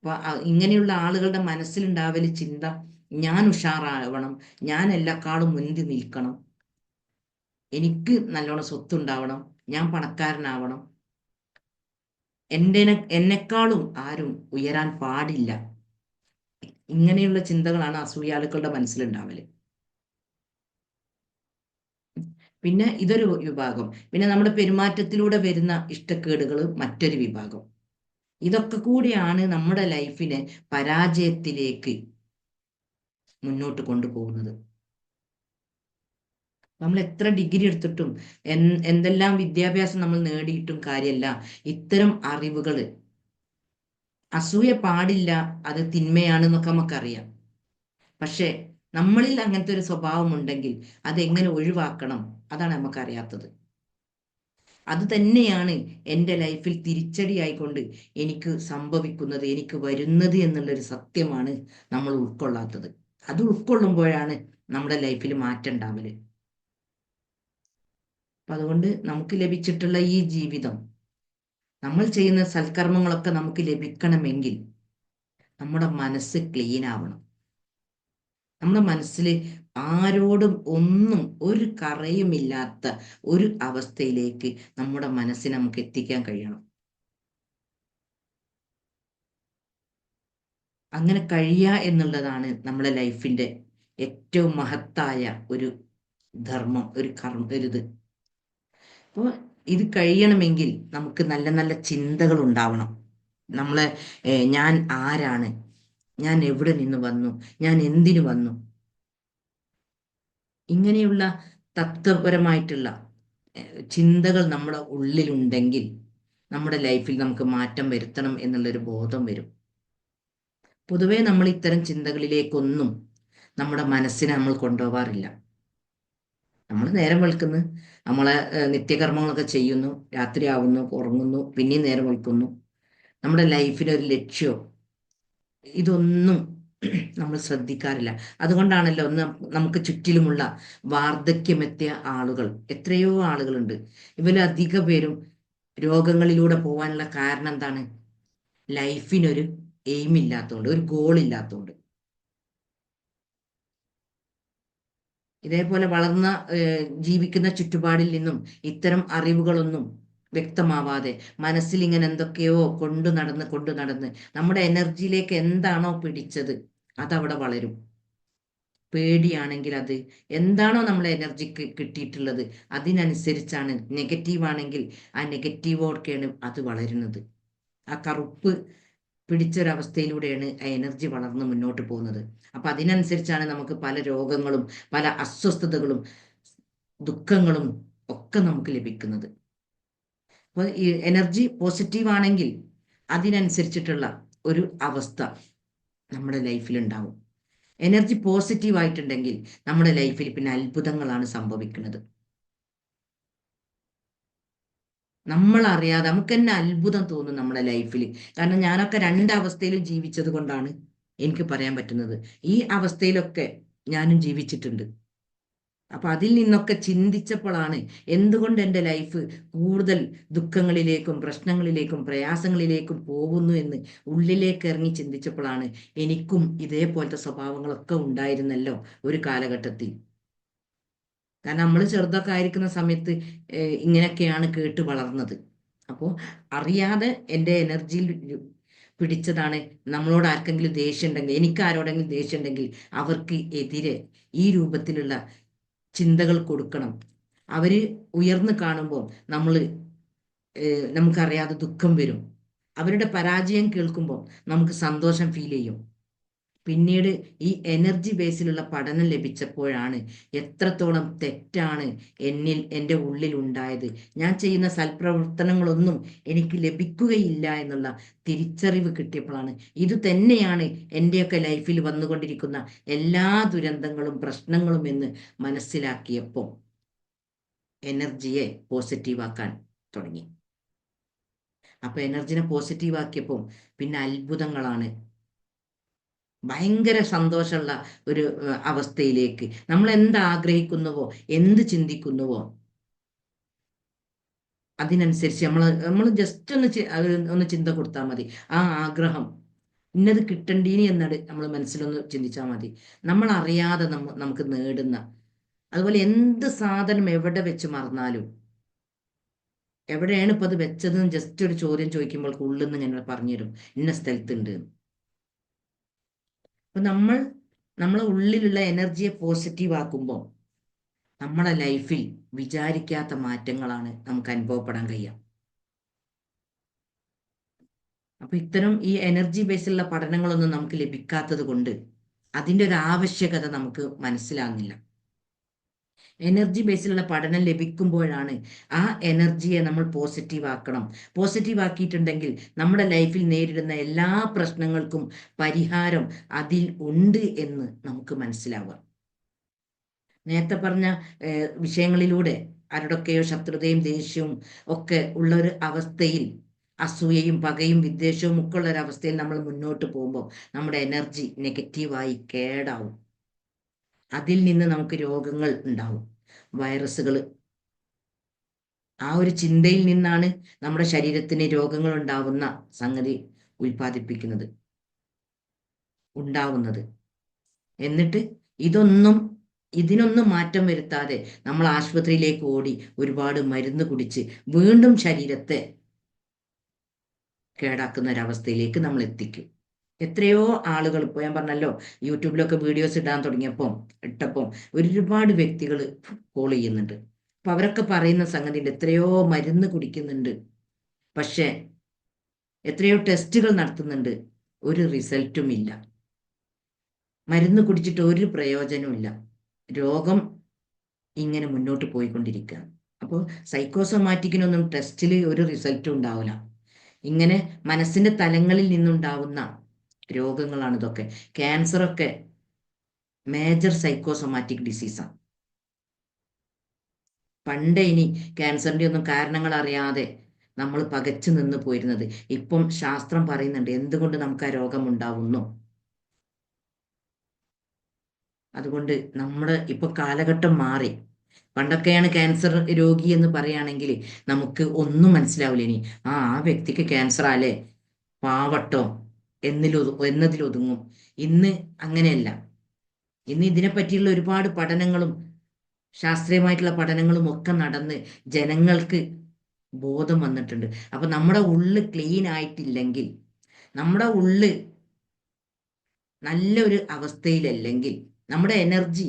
അപ്പൊ ഇങ്ങനെയുള്ള ആളുകളുടെ മനസ്സിലുണ്ടാവല് ചിന്ത, ഞാൻ ഉഷാറാവണം, ഞാൻ എല്ലാക്കാളും മുന്തി നിൽക്കണം, എനിക്ക് നല്ലോണം സ്വത്തുണ്ടാവണം, ഞാൻ പണക്കാരനാവണം, എന്നെക്കാളും ആരും ഉയരാൻ പാടില്ല. ഇങ്ങനെയുള്ള ചിന്തകളാണ് അസൂയാലുക്കളുടെ മനസ്സിലുണ്ടാവല്. പിന്നെ ഇതൊരു വിഭാഗം. പിന്നെ നമ്മുടെ പെരുമാറ്റത്തിലൂടെ വരുന്ന ഇഷ്ടക്കേടുകൾ മറ്റൊരു വിഭാഗം. ഇതൊക്കെ കൂടിയാണ് നമ്മുടെ ലൈഫിനെ പരാജയത്തിലേക്ക് മുന്നോട്ട് കൊണ്ടുപോകുന്നത്. നമ്മൾ എത്ര ഡിഗ്രി എടുത്തിട്ടും എന്തെല്ലാം വിദ്യാഭ്യാസം നമ്മൾ നേടിയിട്ടും കാര്യമല്ല, ഇത്തരം അറിവുകൾ, അസൂയ പാടില്ല, അത് തിന്മയാണെന്നൊക്കെ നമുക്കറിയാം. പക്ഷെ നമ്മളിൽ അങ്ങനത്തെ ഒരു സ്വഭാവം ഉണ്ടെങ്കിൽ അതെങ്ങനെ ഒഴിവാക്കണം, അതാണ് നമുക്കറിയാത്തത്. അത് തന്നെയാണ് എൻ്റെ ലൈഫിൽ തിരിച്ചടിയായിക്കൊണ്ട് എനിക്ക് സംഭവിക്കുന്നത്, എനിക്ക് വരുന്നത് എന്നുള്ളൊരു സത്യമാണ് നമ്മൾ ഉൾക്കൊള്ളാത്തത്. അത് ഉൾക്കൊള്ളുമ്പോഴാണ് നമ്മുടെ ലൈഫിൽ മാറ്റം ഉണ്ടാവല്. അപ്പൊ അതുകൊണ്ട് നമുക്ക് ലഭിച്ചിട്ടുള്ള ഈ ജീവിതം, നമ്മൾ ചെയ്യുന്ന സൽക്കർമ്മങ്ങളൊക്കെ നമുക്ക് ലഭിക്കണമെങ്കിൽ നമ്മുടെ മനസ്സ് ക്ലീൻ ആവണം. നമ്മുടെ മനസ്സിൽ ആരോടും ഒന്നും ഒരു കറയുമില്ലാത്ത ഒരു അവസ്ഥയിലേക്ക് നമ്മുടെ മനസ്സിനെ നമുക്ക് എത്തിക്കാൻ കഴിയണം. അങ്ങനെ കഴിയുക എന്നുള്ളതാണ് നമ്മുടെ ലൈഫിന്റെ ഏറ്റവും മഹത്തായ ഒരു ധർമ്മം, ഒരു ഇത്. അപ്പോൾ ഇത് കഴിയണമെങ്കിൽ നമുക്ക് നല്ല നല്ല ചിന്തകൾ ഉണ്ടാവണം. നമ്മളെ ഞാൻ ആരാണ്, ഞാൻ എവിടെ നിന്ന് വന്നു, ഞാൻ എന്തിനു വന്നു, ഇങ്ങനെയുള്ള തത്വപരമായിട്ടുള്ള ചിന്തകൾ നമ്മുടെ ഉള്ളിലുണ്ടെങ്കിൽ നമ്മുടെ ലൈഫിൽ നമുക്ക് മാറ്റം വരുത്തണം എന്നുള്ളൊരു ബോധം വരും. പൊതുവേ നമ്മൾ ഇത്തരം ചിന്തകളിലേക്കൊന്നും നമ്മുടെ മനസ്സിനെ നമ്മൾ കൊണ്ടുപോകാറില്ല. നമ്മൾ നേരം വെളുക്കുന്നു, നമ്മളെ നിത്യകർമ്മങ്ങളൊക്കെ ചെയ്യുന്നു, രാത്രിയാവുന്നു, ഉറങ്ങുന്നു, പിന്നെയും നേരം വെളുക്കുന്നു. നമ്മുടെ ലൈഫിലൊരു ലക്ഷ്യമോ ഇതൊന്നും നമ്മൾ ശ്രദ്ധിക്കാറില്ല. അതുകൊണ്ടാണല്ലോ ഒന്ന് നമുക്ക് ചുറ്റിലുമുള്ള വാർദ്ധക്യമെത്തിയ ആളുകൾ, എത്രയോ ആളുകളുണ്ട്. ഇവരധിക പേരും രോഗങ്ങളിലൂടെ പോകാനുള്ള കാരണം എന്താണ്? ലൈഫിനൊരു എയിം ഇല്ലാത്തതുകൊണ്ട്, ഒരു ഗോൾ ഇല്ലാത്തതുകൊണ്ട്. ഇതേപോലെ വളർന്ന ജീവിക്കുന്ന ചുറ്റുപാടിൽ നിന്നും ഇത്തരം അറിവുകളൊന്നും വ്യക്തമാവാതെ മനസ്സിൽ ഇങ്ങനെ എന്തൊക്കെയോ കൊണ്ടു നടന്ന് നമ്മുടെ എനർജിയിലേക്ക് എന്താണോ പിടിച്ചത് അതവിടെ വളരും. പേടിയാണെങ്കിൽ അത് എന്താണോ നമ്മളെ എനർജിക്ക് കിട്ടിയിട്ടുള്ളത് അതിനനുസരിച്ചാണ്. നെഗറ്റീവ് ആണെങ്കിൽ ആ നെഗറ്റീവോടൊക്കെയാണ് അത് വളരുന്നത്. ആ കറുപ്പ് പിടിച്ചൊരവസ്ഥയിലൂടെയാണ് ആ എനർജി വളർന്ന് മുന്നോട്ട് പോകുന്നത്. അപ്പൊ അതിനനുസരിച്ചാണ് നമുക്ക് പല രോഗങ്ങളും പല അസ്വസ്ഥതകളും ദുഃഖങ്ങളും ഒക്കെ നമുക്ക് ലഭിക്കുന്നത്. അപ്പോൾ ഈ എനർജി പോസിറ്റീവ് ആണെങ്കിൽ അതിനനുസരിച്ചിട്ടുള്ള ഒരു അവസ്ഥ നമ്മുടെ ലൈഫിൽ ഉണ്ടാവും. എനർജി പോസിറ്റീവ് ആയിട്ടുണ്ടെങ്കിൽ നമ്മുടെ ലൈഫിൽ പിന്നെ അത്ഭുതങ്ങളാണ് സംഭവിക്കുന്നത്. നമ്മൾ അറിയാതെ നമുക്ക് തന്നെ അത്ഭുതം തോന്നും നമ്മുടെ ലൈഫിൽ. കാരണം ഞാനൊക്കെ രണ്ടവസ്ഥയിലും ജീവിച്ചത് കൊണ്ടാണ് എനിക്ക് പറയാൻ പറ്റുന്നത്. ഈ അവസ്ഥയിലൊക്കെ ഞാനും ജീവിച്ചിട്ടുണ്ട്. അപ്പൊ അതിൽ നിന്നൊക്കെ ചിന്തിച്ചപ്പോഴാണ് എന്തുകൊണ്ട് എൻ്റെ ലൈഫ് കൂടുതൽ ദുഃഖങ്ങളിലേക്കും പ്രശ്നങ്ങളിലേക്കും പ്രയാസങ്ങളിലേക്കും പോകുന്നു എന്ന് ഉള്ളിലേക്ക് ഇറങ്ങി ചിന്തിച്ചപ്പോഴാണ് എനിക്കും ഇതേപോലത്തെ സ്വഭാവങ്ങളൊക്കെ ഉണ്ടായിരുന്നല്ലോ ഒരു കാലഘട്ടത്തിൽ. കാരണം നമ്മൾ ചെറുതൊക്കെ ആയിരിക്കുന്ന സമയത്ത് ഇങ്ങനെയൊക്കെയാണ് കേട്ട് വളർന്നത്. അപ്പോൾ അറിയാതെ എൻ്റെ എനർജിയിൽ പിടിച്ചതാണ്. നമ്മളോട് ആർക്കെങ്കിലും ദേഷ്യം ഉണ്ടെങ്കിൽ, എനിക്ക് ആരോടെങ്കിലും ദേഷ്യം ഉണ്ടെങ്കിൽ അവർക്ക് എതിരെ ഈ രൂപത്തിലുള്ള ചിന്തകൾ കൊടുക്കണം. അവര് ഉയർന്നു കാണുമ്പോൾ നമ്മൾ നമുക്കറിയാതെ ദുഃഖം വരും. അവരുടെ പരാജയം കേൾക്കുമ്പോൾ നമുക്ക് സന്തോഷം ഫീൽ ചെയ്യും. പിന്നീട് ഈ എനർജി ബേസിലുള്ള പഠനം ലഭിച്ചപ്പോഴാണ് എത്രത്തോളം തെറ്റാണ് എൻ്റെ ഉള്ളിൽ ഉണ്ടായത്. ഞാൻ ചെയ്യുന്ന സൽപ്രവർത്തനങ്ങളൊന്നും എനിക്ക് ലഭിക്കുകയില്ല എന്നുള്ള തിരിച്ചറിവ് കിട്ടിയപ്പോഴാണ് ഇത് തന്നെയാണ് എൻ്റെയൊക്കെ ലൈഫിൽ വന്നുകൊണ്ടിരിക്കുന്ന എല്ലാ ദുരന്തങ്ങളും പ്രശ്നങ്ങളും എന്ന് മനസ്സിലാക്കിയപ്പോൾ എനർജിയെ പോസിറ്റീവാക്കാൻ തുടങ്ങി. അപ്പൊ എനർജിനെ പോസിറ്റീവാക്കിയപ്പോൾ പിന്നെ അത്ഭുതങ്ങളാണ്. ഭയങ്കര സന്തോഷമുള്ള ഒരു അവസ്ഥയിലേക്ക് നമ്മൾ എന്ത് ആഗ്രഹിക്കുന്നുവോ എന്ത് ചിന്തിക്കുന്നുവോ അതിനനുസരിച്ച് നമ്മൾ ജസ്റ്റ് ഒന്ന് ചിന്ത കൊടുത്താൽ മതി. ആ ആഗ്രഹം ഇന്നത് കിട്ടണ്ടീനി എന്നത് നമ്മൾ മനസ്സിലൊന്ന് ചിന്തിച്ചാൽ മതി. നമ്മൾ അറിയാതെ നമുക്ക് നേടുന്ന. അതുപോലെ എന്ത് സാധനം എവിടെ വെച്ച് മറന്നാലും, എവിടെയാണ് ഇപ്പൊ അത് വെച്ചതെന്ന് ജസ്റ്റ് ഒരു ചോദ്യം ചോദിക്കുമ്പോൾ ഉള്ളിൽ നിന്ന് ഇങ്ങനെ പറഞ്ഞുതരും ഇന്ന സ്ഥലത്തുണ്ട്. അപ്പൊ നമ്മളെ ഉള്ളിലുള്ള എനർജിയെ പോസിറ്റീവ് ആക്കുമ്പോൾ നമ്മുടെ ലൈഫിൽ വിചാരിക്കാത്ത മാറ്റങ്ങളാണ് നമുക്ക് അനുഭവപ്പെടാൻ കഴിയുക. അപ്പൊ ഇത്തരം ഈ എനർജി ബേസിലുള്ള പഠനങ്ങളൊന്നും നമുക്ക് ലഭിക്കാത്തത് കൊണ്ട് അതിൻ്റെ ഒരു ആവശ്യകത നമുക്ക് മനസ്സിലാകുന്നില്ല. എനർജി ബേസിലുള്ള പഠനം ലഭിക്കുമ്പോഴാണ് ആ എനർജിയെ നമ്മൾ പോസിറ്റീവ് ആക്കണം. പോസിറ്റീവ് ആക്കിയിട്ടുണ്ടെങ്കിൽ നമ്മുടെ ലൈഫിൽ നേരിടുന്ന എല്ലാ പ്രശ്നങ്ങൾക്കും പരിഹാരം അതിൽ ഉണ്ട് എന്ന് നമുക്ക് മനസ്സിലാവുക. നേരത്തെ പറഞ്ഞ വിഷയങ്ങളിലൂടെ ആരുടെയൊക്കെയോ ശത്രുതയും ദേഷ്യവും ഒക്കെ ഉള്ള ഒരു അവസ്ഥയിൽ, അസൂയയും പകയും വിദ്വേഷവും ഒക്കെ ഉള്ള ഒരു അവസ്ഥയിൽ നമ്മൾ മുന്നോട്ട് പോകുമ്പോൾ നമ്മുടെ എനർജി നെഗറ്റീവായി കേടാവും. അതിൽ നിന്ന് നമുക്ക് രോഗങ്ങൾ ഉണ്ടാവും, വൈറസുകൾ. ആ ഒരു ചിന്തയിൽ നിന്നാണ് നമ്മുടെ ശരീരത്തിന് രോഗങ്ങൾ ഉണ്ടാവുന്ന സംഗതി ഉൽപ്പാദിപ്പിക്കുന്നത് ഉണ്ടാവുന്നത്. എന്നിട്ട് ഇതിനൊന്നും മാറ്റം വരുത്താതെ നമ്മൾ ആശുപത്രിയിലേക്ക് ഓടി ഒരുപാട് മരുന്ന് കുടിച്ച് വീണ്ടും ശരീരത്തെ കേടാക്കുന്ന ഒരവസ്ഥയിലേക്ക് നമ്മൾ എത്തിക്കും. എത്രയോ ആളുകൾ ഇപ്പോൾ ഞാൻ പറഞ്ഞല്ലോ, യൂട്യൂബിലൊക്കെ വീഡിയോസ് ഇട്ടപ്പം ഒരുപാട് വ്യക്തികൾ കോൾ ചെയ്യുന്നുണ്ട്. അപ്പൊ അവരൊക്കെ പറയുന്ന സംഗതിയുണ്ട്, എത്രയോ മരുന്ന് കുടിക്കുന്നുണ്ട്, പക്ഷെ എത്രയോ ടെസ്റ്റുകൾ നടത്തുന്നുണ്ട്, ഒരു റിസൾട്ടും ഇല്ല. മരുന്ന് കുടിച്ചിട്ട് ഒരു പ്രയോജനമില്ല. രോഗം ഇങ്ങനെ മുന്നോട്ട് പോയിക്കൊണ്ടിരിക്കുക. അപ്പോൾ സൈക്കോസൊമാറ്റിക്കിനൊന്നും ടെസ്റ്റിൽ ഒരു റിസൾട്ടും ഉണ്ടാവില്ല. ഇങ്ങനെ മനസ്സിന്റെ തലങ്ങളിൽ നിന്നുണ്ടാവുന്ന രോഗങ്ങളാണ് ഇതൊക്കെ. ക്യാൻസറൊക്കെ മേജർ സൈക്കോസൊമാറ്റിക് ഡിസീസാണ്. പണ്ടേ ഇനി ക്യാൻസറിന്റെ ഒന്നും കാരണങ്ങൾ അറിയാതെ നമ്മൾ പകച്ചു നിന്ന് പോയിരുന്നത്. ഇപ്പം ശാസ്ത്രം പറയുന്നുണ്ട് എന്തുകൊണ്ട് നമുക്ക് ആ രോഗം ഉണ്ടാവുന്നു. അതുകൊണ്ട് നമ്മുടെ ഇപ്പൊ കാലഘട്ടം മാറി. പണ്ടൊക്കെയാണ് ക്യാൻസർ രോഗി എന്ന് പറയുകയാണെങ്കിൽ നമുക്ക് ഒന്നും മനസ്സിലാവില്ല. ഇനി ആ വ്യക്തിക്ക് ക്യാൻസർ ആലേ, പാവട്ടോ എന്നതിലൊതുങ്ങും. ഇന്ന് അങ്ങനെയല്ല. ഇന്ന് ഇതിനെപ്പറ്റിയുള്ള ഒരുപാട് പഠനങ്ങളും ശാസ്ത്രീയമായിട്ടുള്ള പഠനങ്ങളും ഒക്കെ നടന്ന് ജനങ്ങൾക്ക് ബോധം വന്നിട്ടുണ്ട്. അപ്പൊ നമ്മുടെ ഉള്ള് ക്ലീൻ ആയിട്ടില്ലെങ്കിൽ, നമ്മുടെ ഉള്ള് നല്ലൊരു അവസ്ഥയിലല്ലെങ്കിൽ, നമ്മുടെ എനർജി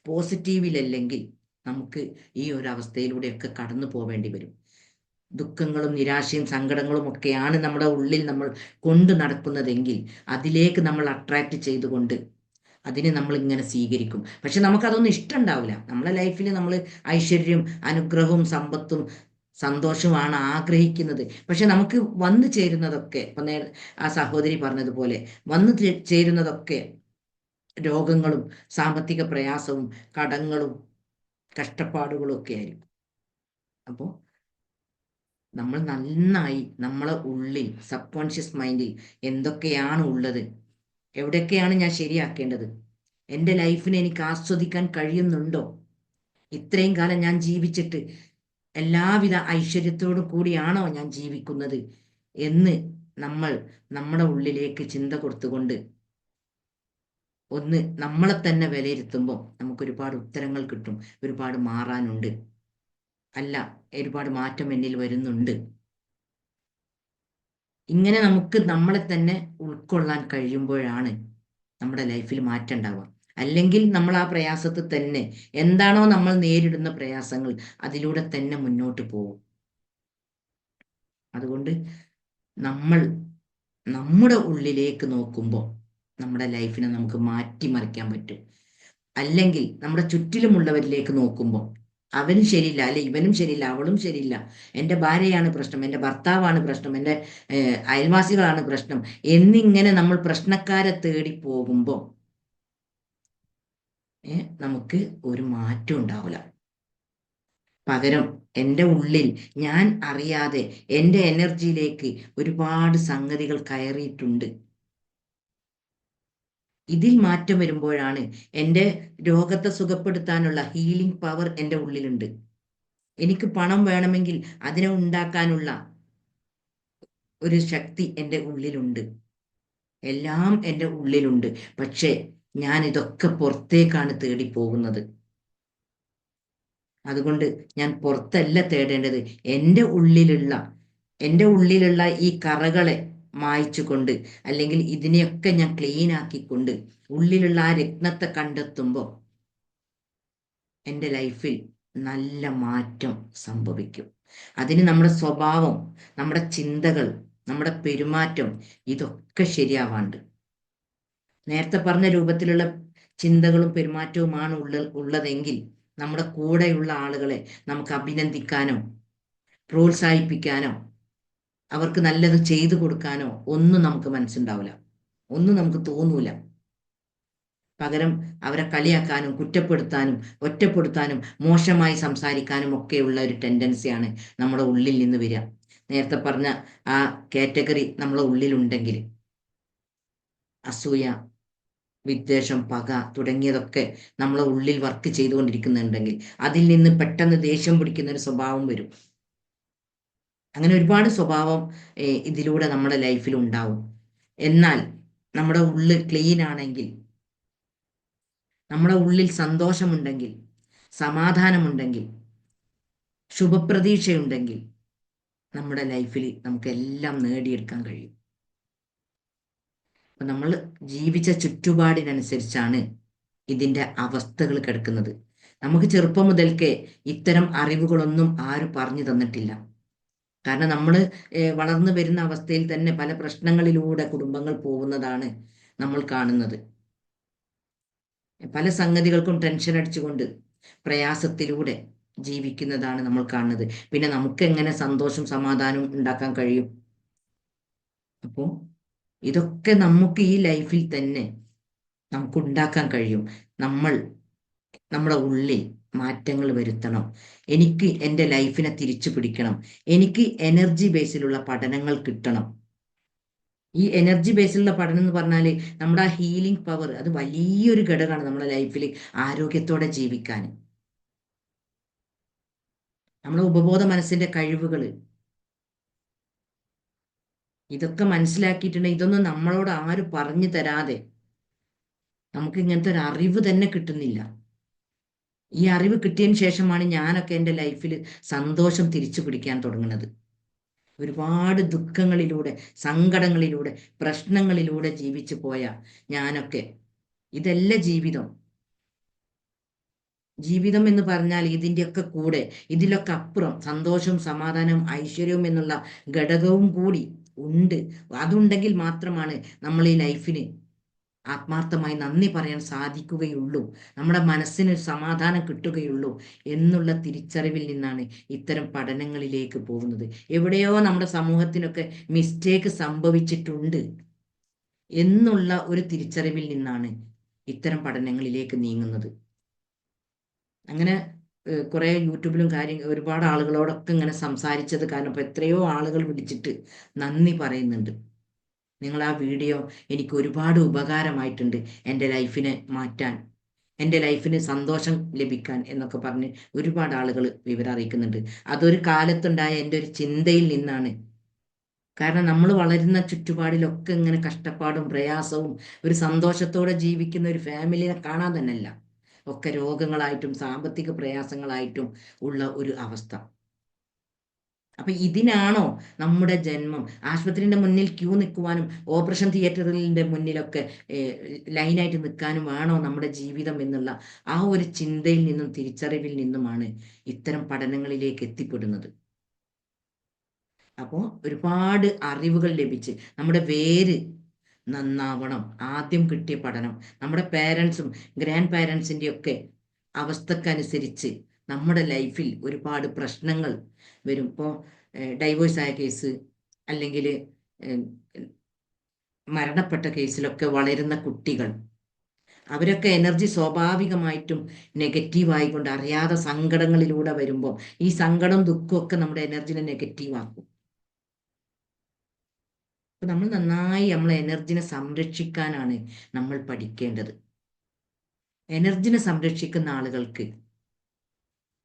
പോസിറ്റീവിലല്ലെങ്കിൽ നമുക്ക് ഈ ഒരു അവസ്ഥയിലൂടെയൊക്കെ കടന്നു പോവേണ്ടി വരും. ദുഃഖങ്ങളും നിരാശയും സങ്കടങ്ങളും ഒക്കെയാണ് നമ്മുടെ ഉള്ളിൽ നമ്മൾ കൊണ്ടു നടക്കുന്നതെങ്കിൽ അതിലേക്ക് നമ്മൾ അട്രാക്ട് ചെയ്തുകൊണ്ട് അതിനെ നമ്മൾ ഇങ്ങനെ സ്വീകരിക്കും. പക്ഷെ നമുക്കതൊന്നും ഇഷ്ടമുണ്ടാവില്ല. നമ്മളെ ലൈഫിൽ നമ്മൾ ഐശ്വര്യം, അനുഗ്രഹവും, സമ്പത്തും സന്തോഷവുമാണ് ആഗ്രഹിക്കുന്നത്. പക്ഷെ നമുക്ക് വന്നു ചേരുന്നതൊക്കെ, ഇപ്പൊ ആ സഹോദരി പറഞ്ഞതുപോലെ, വന്നു ചേരുന്നതൊക്കെ രോഗങ്ങളും സാമ്പത്തിക പ്രയാസവും കടങ്ങളും കഷ്ടപ്പാടുകളും ഒക്കെ ആയിരിക്കും. അപ്പോൾ നമ്മൾ നന്നായി നമ്മളെ ഉള്ളിൽ, സബ് കോൺഷ്യസ് മൈൻഡിൽ എന്തൊക്കെയാണ് ഉള്ളത്, എവിടെയൊക്കെയാണ് ഞാൻ ശരിയാക്കേണ്ടത്, എൻ്റെ ലൈഫിനെ എനിക്ക് ആസ്വദിക്കാൻ കഴിയുന്നുണ്ടോ, ഇത്രയും കാലം ഞാൻ ജീവിച്ചിട്ട് എല്ലാവിധ ഐശ്വര്യത്തോടു കൂടിയാണോ ഞാൻ ജീവിക്കുന്നത് എന്ന് നമ്മൾ നമ്മുടെ ഉള്ളിലേക്ക് ചിന്ത കൊടുത്തുകൊണ്ട് ഒന്ന് നമ്മളെ തന്നെ വിലയിരുത്തുമ്പോൾ നമുക്ക് ഒരുപാട് ഉത്തരങ്ങൾ കിട്ടും. ഒരുപാട് മാറാനുണ്ട്, അല്ല ഒരുപാട് മാറ്റം എന്നിൽ വരുന്നുണ്ട്. ഇങ്ങനെ നമുക്ക് നമ്മളെ തന്നെ ഉൾക്കൊള്ളാൻ കഴിയുമ്പോഴാണ് നമ്മുടെ ലൈഫിൽ മാറ്റം ഉണ്ടാവുക. അല്ലെങ്കിൽ നമ്മൾ ആ പ്രയാസത്തിൽ തന്നെ, എന്താണോ നമ്മൾ നേരിടുന്ന പ്രയാസങ്ങൾ, അതിലൂടെ തന്നെ മുന്നോട്ട് പോകും. അതുകൊണ്ട് നമ്മൾ നമ്മുടെ ഉള്ളിലേക്ക് നോക്കുമ്പോൾ നമ്മുടെ ലൈഫിനെ നമുക്ക് മാറ്റിമറിക്കാൻ പറ്റും. അല്ലെങ്കിൽ നമ്മുടെ ചുറ്റിലുമുള്ളവരിലേക്ക് നോക്കുമ്പോൾ അവനും ശരിയില്ല, അല്ലെ ഇവനും ശരിയില്ല, അവളും ശരിയില്ല, എൻ്റെ ഭാര്യയാണ് പ്രശ്നം, എൻ്റെ ഭർത്താവാണ് പ്രശ്നം, എൻ്റെ അയൽവാസികളാണ് പ്രശ്നം എന്നിങ്ങനെ നമ്മൾ പ്രശ്നക്കാരെ തേടി പോകുമ്പോൾ നമുക്ക് ഒരു മാറ്റം ഉണ്ടാവില്ല. പകരം എൻ്റെ ഉള്ളിൽ ഞാൻ അറിയാതെ എൻ്റെ എനർജിയിലേക്ക് ഒരുപാട് സംഗതികൾ കയറിയിട്ടുണ്ട്. ഇതിൽ മാറ്റം വരുമ്പോഴാണ് എൻ്റെ രോഗത്തെ സുഖപ്പെടുത്താനുള്ള ഹീലിംഗ് പവർ എൻ്റെ ഉള്ളിലുണ്ട്. എനിക്ക് പണം വേണമെങ്കിൽ അതിനെ ഉണ്ടാക്കാനുള്ള ഒരു ശക്തി എൻ്റെ ഉള്ളിലുണ്ട്. എല്ലാം എൻ്റെ ഉള്ളിലുണ്ട്. പക്ഷേ ഞാൻ ഇതൊക്കെ പുറത്തേക്കാണ് തേടി പോകുന്നത്. അതുകൊണ്ട് ഞാൻ പുറത്തല്ല തേടേണ്ടത്, എൻ്റെ ഉള്ളിലുള്ള ഈ കറകളെ മായ്ച്ചുകൊണ്ട്, അല്ലെങ്കിൽ ഇതിനെയൊക്കെ ഞാൻ ക്ലീൻ ആക്കിക്കൊണ്ട് ഉള്ളിലുള്ള ആ രത്നത്തെ കണ്ടെത്തുമ്പോൾ എൻ്റെ ലൈഫിൽ നല്ല മാറ്റം സംഭവിക്കും. അതിന് നമ്മുടെ സ്വഭാവം, നമ്മുടെ ചിന്തകൾ, നമ്മുടെ പെരുമാറ്റം ഇതൊക്കെ ശരിയാവാണ്ട്, നേരത്തെ പറഞ്ഞ രൂപത്തിലുള്ള ചിന്തകളും പെരുമാറ്റവുമാണ് ഉള്ളതെങ്കിൽ നമ്മുടെ കൂടെയുള്ള ആളുകളെ നമുക്ക് അഭിനന്ദിക്കാനോ പ്രോത്സാഹിപ്പിക്കാനോ അവർക്ക് നല്ലത് ചെയ്തു കൊടുക്കാനോ ഒന്നും നമുക്ക് മനസ്സുണ്ടാവില്ല, ഒന്നും നമുക്ക് തോന്നൂല. പകരം അവരെ കളിയാക്കാനും കുറ്റപ്പെടുത്താനും ഒറ്റപ്പെടുത്താനും മോശമായി സംസാരിക്കാനും ഒക്കെയുള്ള ഒരു ടെൻഡൻസിയാണ് നമ്മുടെ ഉള്ളിൽ നിന്ന് വരിക. നേരത്തെ പറഞ്ഞ ആ കാറ്റഗറി നമ്മളെ ഉള്ളിലുണ്ടെങ്കിൽ, അസൂയ, വിദ്വേഷം, പക തുടങ്ങിയതൊക്കെ നമ്മളെ ഉള്ളിൽ വർക്ക് ചെയ്തുകൊണ്ടിരിക്കുന്നുണ്ടെങ്കിൽ അതിൽ നിന്ന് പെട്ടെന്ന് ദേഷ്യം പിടിക്കുന്ന ഒരു സ്വഭാവം വരും. അങ്ങനെ ഒരുപാട് സ്വഭാവം ഇതിലൂടെ നമ്മുടെ ലൈഫിൽ ഉണ്ടാവും. എന്നാൽ നമ്മുടെ ഉള്ളിൽ ക്ലീൻ ആണെങ്കിൽ, നമ്മുടെ ഉള്ളിൽ സന്തോഷമുണ്ടെങ്കിൽ, സമാധാനമുണ്ടെങ്കിൽ, ശുഭപ്രതീക്ഷയുണ്ടെങ്കിൽ നമ്മുടെ ലൈഫിൽ നമുക്ക് എല്ലാം നേടിയെടുക്കാൻ കഴിയും. അപ്പൊ നമ്മൾ ജീവിച്ച ചുറ്റുപാടിനനുസരിച്ചാണ് ഇതിൻ്റെ അവസ്ഥകൾ കിടക്കുന്നത്. നമുക്ക് ചെറുപ്പം മുതൽക്കേ ഇത്തരം അറിവുകളൊന്നും ആരും പറഞ്ഞു തന്നിട്ടില്ല. കാരണം നമ്മൾ വളർന്നു വരുന്ന അവസ്ഥയിൽ തന്നെ പല പ്രശ്നങ്ങളിലൂടെ കുടുംബങ്ങൾ പോകുന്നതാണ് നമ്മൾ കാണുന്നത്. പല സംഗതികൾക്കും ടെൻഷൻ അടിച്ചുകൊണ്ട് പ്രയാസത്തിലൂടെ ജീവിക്കുന്നതാണ് നമ്മൾ കാണുന്നത്. പിന്നെ നമുക്ക് എങ്ങനെ സന്തോഷം സമാധാനവും ഉണ്ടാക്കാൻ കഴിയും? അപ്പോൾ ഇതൊക്കെ നമുക്ക് ഈ ലൈഫിൽ തന്നെ നമുക്ക് ഉണ്ടാക്കാൻ കഴിയും. നമ്മുടെ ഉള്ളിൽ മാറ്റങ്ങൾ വരുത്തണം. എനിക്ക് എൻ്റെ ലൈഫിനെ തിരിച്ചു പിടിക്കണം. എനിക്ക് എനർജി ബേസിലുള്ള പഠനങ്ങൾ കിട്ടണം. ഈ എനർജി ബേസിലുള്ള പഠനം എന്ന് പറഞ്ഞാൽ നമ്മുടെ ആ ഹീലിംഗ് പവർ അത് വലിയൊരു ഘടകമാണ് നമ്മുടെ ലൈഫിൽ ആരോഗ്യത്തോടെ ജീവിക്കാൻ. നമ്മുടെ ഉപബോധ മനസ്സിന്റെ കഴിവുകൾ ഇതൊക്കെ മനസ്സിലാക്കിയിട്ടുണ്ടെങ്കിൽ ഇതൊന്നും നമ്മളോട് ആരും പറഞ്ഞു തരാതെ നമുക്ക് ഇങ്ങനത്തെ ഒരു അറിവ് തന്നെ കിട്ടുന്നില്ല. ഈ അറിവ് കിട്ടിയതിന് ശേഷമാണ് ഞാനൊക്കെ എൻ്റെ ലൈഫിൽ സന്തോഷം തിരിച്ചു പിടിക്കാൻ തുടങ്ങുന്നത്. ഒരുപാട് ദുഃഖങ്ങളിലൂടെ, സങ്കടങ്ങളിലൂടെ, പ്രശ്നങ്ങളിലൂടെ ജീവിച്ചു പോയ ഞാനൊക്കെ, ഇതല്ല ജീവിതം. ജീവിതം എന്ന് പറഞ്ഞാൽ ഇതിൻ്റെയൊക്കെ കൂടെ, ഇതിലൊക്കെ അപ്പുറം സന്തോഷവും സമാധാനവും ഐശ്വര്യവും എന്നുള്ള ഘടകവും കൂടി ഉണ്ട്. അതുണ്ടെങ്കിൽ മാത്രമാണ് നമ്മൾ ഈ ലൈഫിന് ആത്മാർത്ഥമായി നന്ദി പറയാൻ സാധിക്കുകയുള്ളൂ, നമ്മുടെ മനസ്സിന് ഒരു സമാധാനം കിട്ടുകയുള്ളൂ എന്നുള്ള തിരിച്ചറിവിൽ നിന്നാണ് ഇത്തരം പഠനങ്ങളിലേക്ക് പോകുന്നത്. എവിടെയോ നമ്മുടെ സമൂഹത്തിനൊക്കെ മിസ്റ്റേക്ക് സംഭവിച്ചിട്ടുണ്ട് എന്നുള്ള ഒരു തിരിച്ചറിവിൽ നിന്നാണ് ഇത്തരം പഠനങ്ങളിലേക്ക് നീങ്ങുന്നത്. അങ്ങനെ കുറെ യൂട്യൂബിലും ഒരുപാട് ആളുകളോടൊക്കെ ഇങ്ങനെ സംസാരിച്ചത് കാരണം ഇപ്പൊ എത്രയോ ആളുകൾ വിളിച്ചിട്ട് നന്ദി പറയുന്നുണ്ട്. നിങ്ങൾ ആ വീഡിയോ എനിക്ക് ഒരുപാട് ഉപകാരമായിട്ടുണ്ട് എൻ്റെ ലൈഫിനെ മാറ്റാൻ, എൻ്റെ ലൈഫിന് സന്തോഷം ലഭിക്കാൻ എന്നൊക്കെ പറഞ്ഞ് ഒരുപാട് ആളുകൾ വിവരം അറിയിക്കുന്നുണ്ട്. അതൊരു കാലത്തുണ്ടായ എൻ്റെ ഒരു ചിന്തയിൽ നിന്നാണ്. കാരണം നമ്മൾ വളരുന്ന ചുറ്റുപാടിലൊക്കെ ഇങ്ങനെ കഷ്ടപ്പാടും പ്രയാസവും, ഒരു സന്തോഷത്തോടെ ജീവിക്കുന്ന ഒരു ഫാമിലിനെ കാണാൻ തന്നെയല്ല, ഒക്കെ രോഗങ്ങളായിട്ടും സാമ്പത്തിക പ്രയാസങ്ങളായിട്ടും ഉള്ള ഒരു അവസ്ഥ. അപ്പൊ ഇതിനാണോ നമ്മുടെ ജന്മം? ആശുപത്രിന്റെ മുന്നിൽ ക്യൂ നിൽക്കുവാനും ഓപ്പറേഷൻ തിയേറ്ററിന്റെ മുന്നിലൊക്കെ ലൈനായിട്ട് നിൽക്കാനും ആണോ നമ്മുടെ ജീവിതം എന്നുള്ള ആ ഒരു ചിന്തയിൽ നിന്നും തിരിച്ചറിവിൽ നിന്നുമാണ് ഇത്തരം പഠനങ്ങളിലേക്ക് എത്തിപ്പെടുന്നത്. അപ്പോൾ ഒരുപാട് അറിവുകൾ ലഭിച്ച് നമ്മുടെ വേര് നന്നാവണം. ആദ്യം കിട്ടിയ പഠനം നമ്മുടെ പേരൻസും ഗ്രാൻഡ് പാരൻസിൻ്റെ ഒക്കെ അവസ്ഥക്കനുസരിച്ച് നമ്മുടെ ലൈഫിൽ ഒരുപാട് പ്രശ്നങ്ങൾ വരും. ഇപ്പോൾ ഡൈവേഴ്സ് ആയ കേസ്, അല്ലെങ്കിൽ മരണപ്പെട്ട കേസിലൊക്കെ വളരുന്ന കുട്ടികൾ, അവരൊക്കെ എനർജി സ്വാഭാവികമായിട്ടും നെഗറ്റീവായിക്കൊണ്ട് അറിയാതെ സങ്കടങ്ങളിലൂടെ വരുമ്പോൾ ഈ സങ്കടം ദുഃഖമൊക്കെ നമ്മുടെ എനർജിനെ നെഗറ്റീവ് ആക്കും. അപ്പൊ നമ്മൾ നന്നായി നമ്മളെ എനർജിനെ സംരക്ഷിക്കാനാണ് നമ്മൾ പഠിക്കേണ്ടത്. എനർജിനെ സംരക്ഷിക്കുന്ന ആളുകൾക്ക്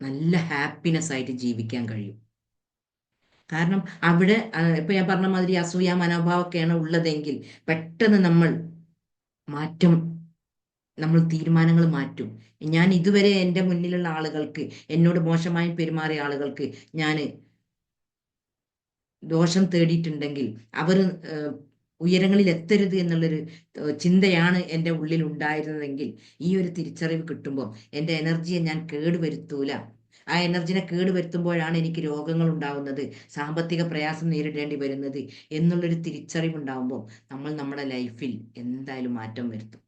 നല്ല ഹാപ്പിനെസ് ആയിട്ട് ജീവിക്കാൻ കഴിയും. കാരണം അവിടെ ഇപ്പൊ ഞാൻ പറഞ്ഞ മാതിരി അസൂയ മനോഭാവമൊക്കെയാണ് ഉള്ളതെങ്കിൽ പെട്ടെന്ന് മാറ്റം നമ്മൾ തീരുമാനങ്ങൾ മാറ്റും. ഞാൻ ഇതുവരെ എൻ്റെ മുന്നിലുള്ള ആളുകൾക്ക്, എന്നോട് മോശമായി പെരുമാറിയ ആളുകൾക്ക് ഞാൻ ദോഷം തേടിയിട്ടുണ്ടെങ്കിൽ അവർ ഉയരങ്ങളിൽ എത്തരുത് എന്നുള്ളൊരു ചിന്തയാണ് എൻ്റെ ഉള്ളിൽ ഉണ്ടായിരുന്നതെങ്കിൽ ഈ ഒരു തിരിച്ചറിവ് കിട്ടുമ്പോൾ എൻ്റെ എനർജിയെ ഞാൻ കേടുവരുത്തൂല. ആ എനർജിനെ കേടുവരുത്തുമ്പോഴാണ് എനിക്ക് രോഗങ്ങൾ ഉണ്ടാവുന്നത്, സാമ്പത്തിക പ്രയാസം നേരിടേണ്ടി വരുന്നത് എന്നുള്ളൊരു തിരിച്ചറിവ് ഉണ്ടാവുമ്പോൾ നമ്മൾ നമ്മുടെ ലൈഫിൽ എന്തായാലും മാറ്റം വരുത്തും.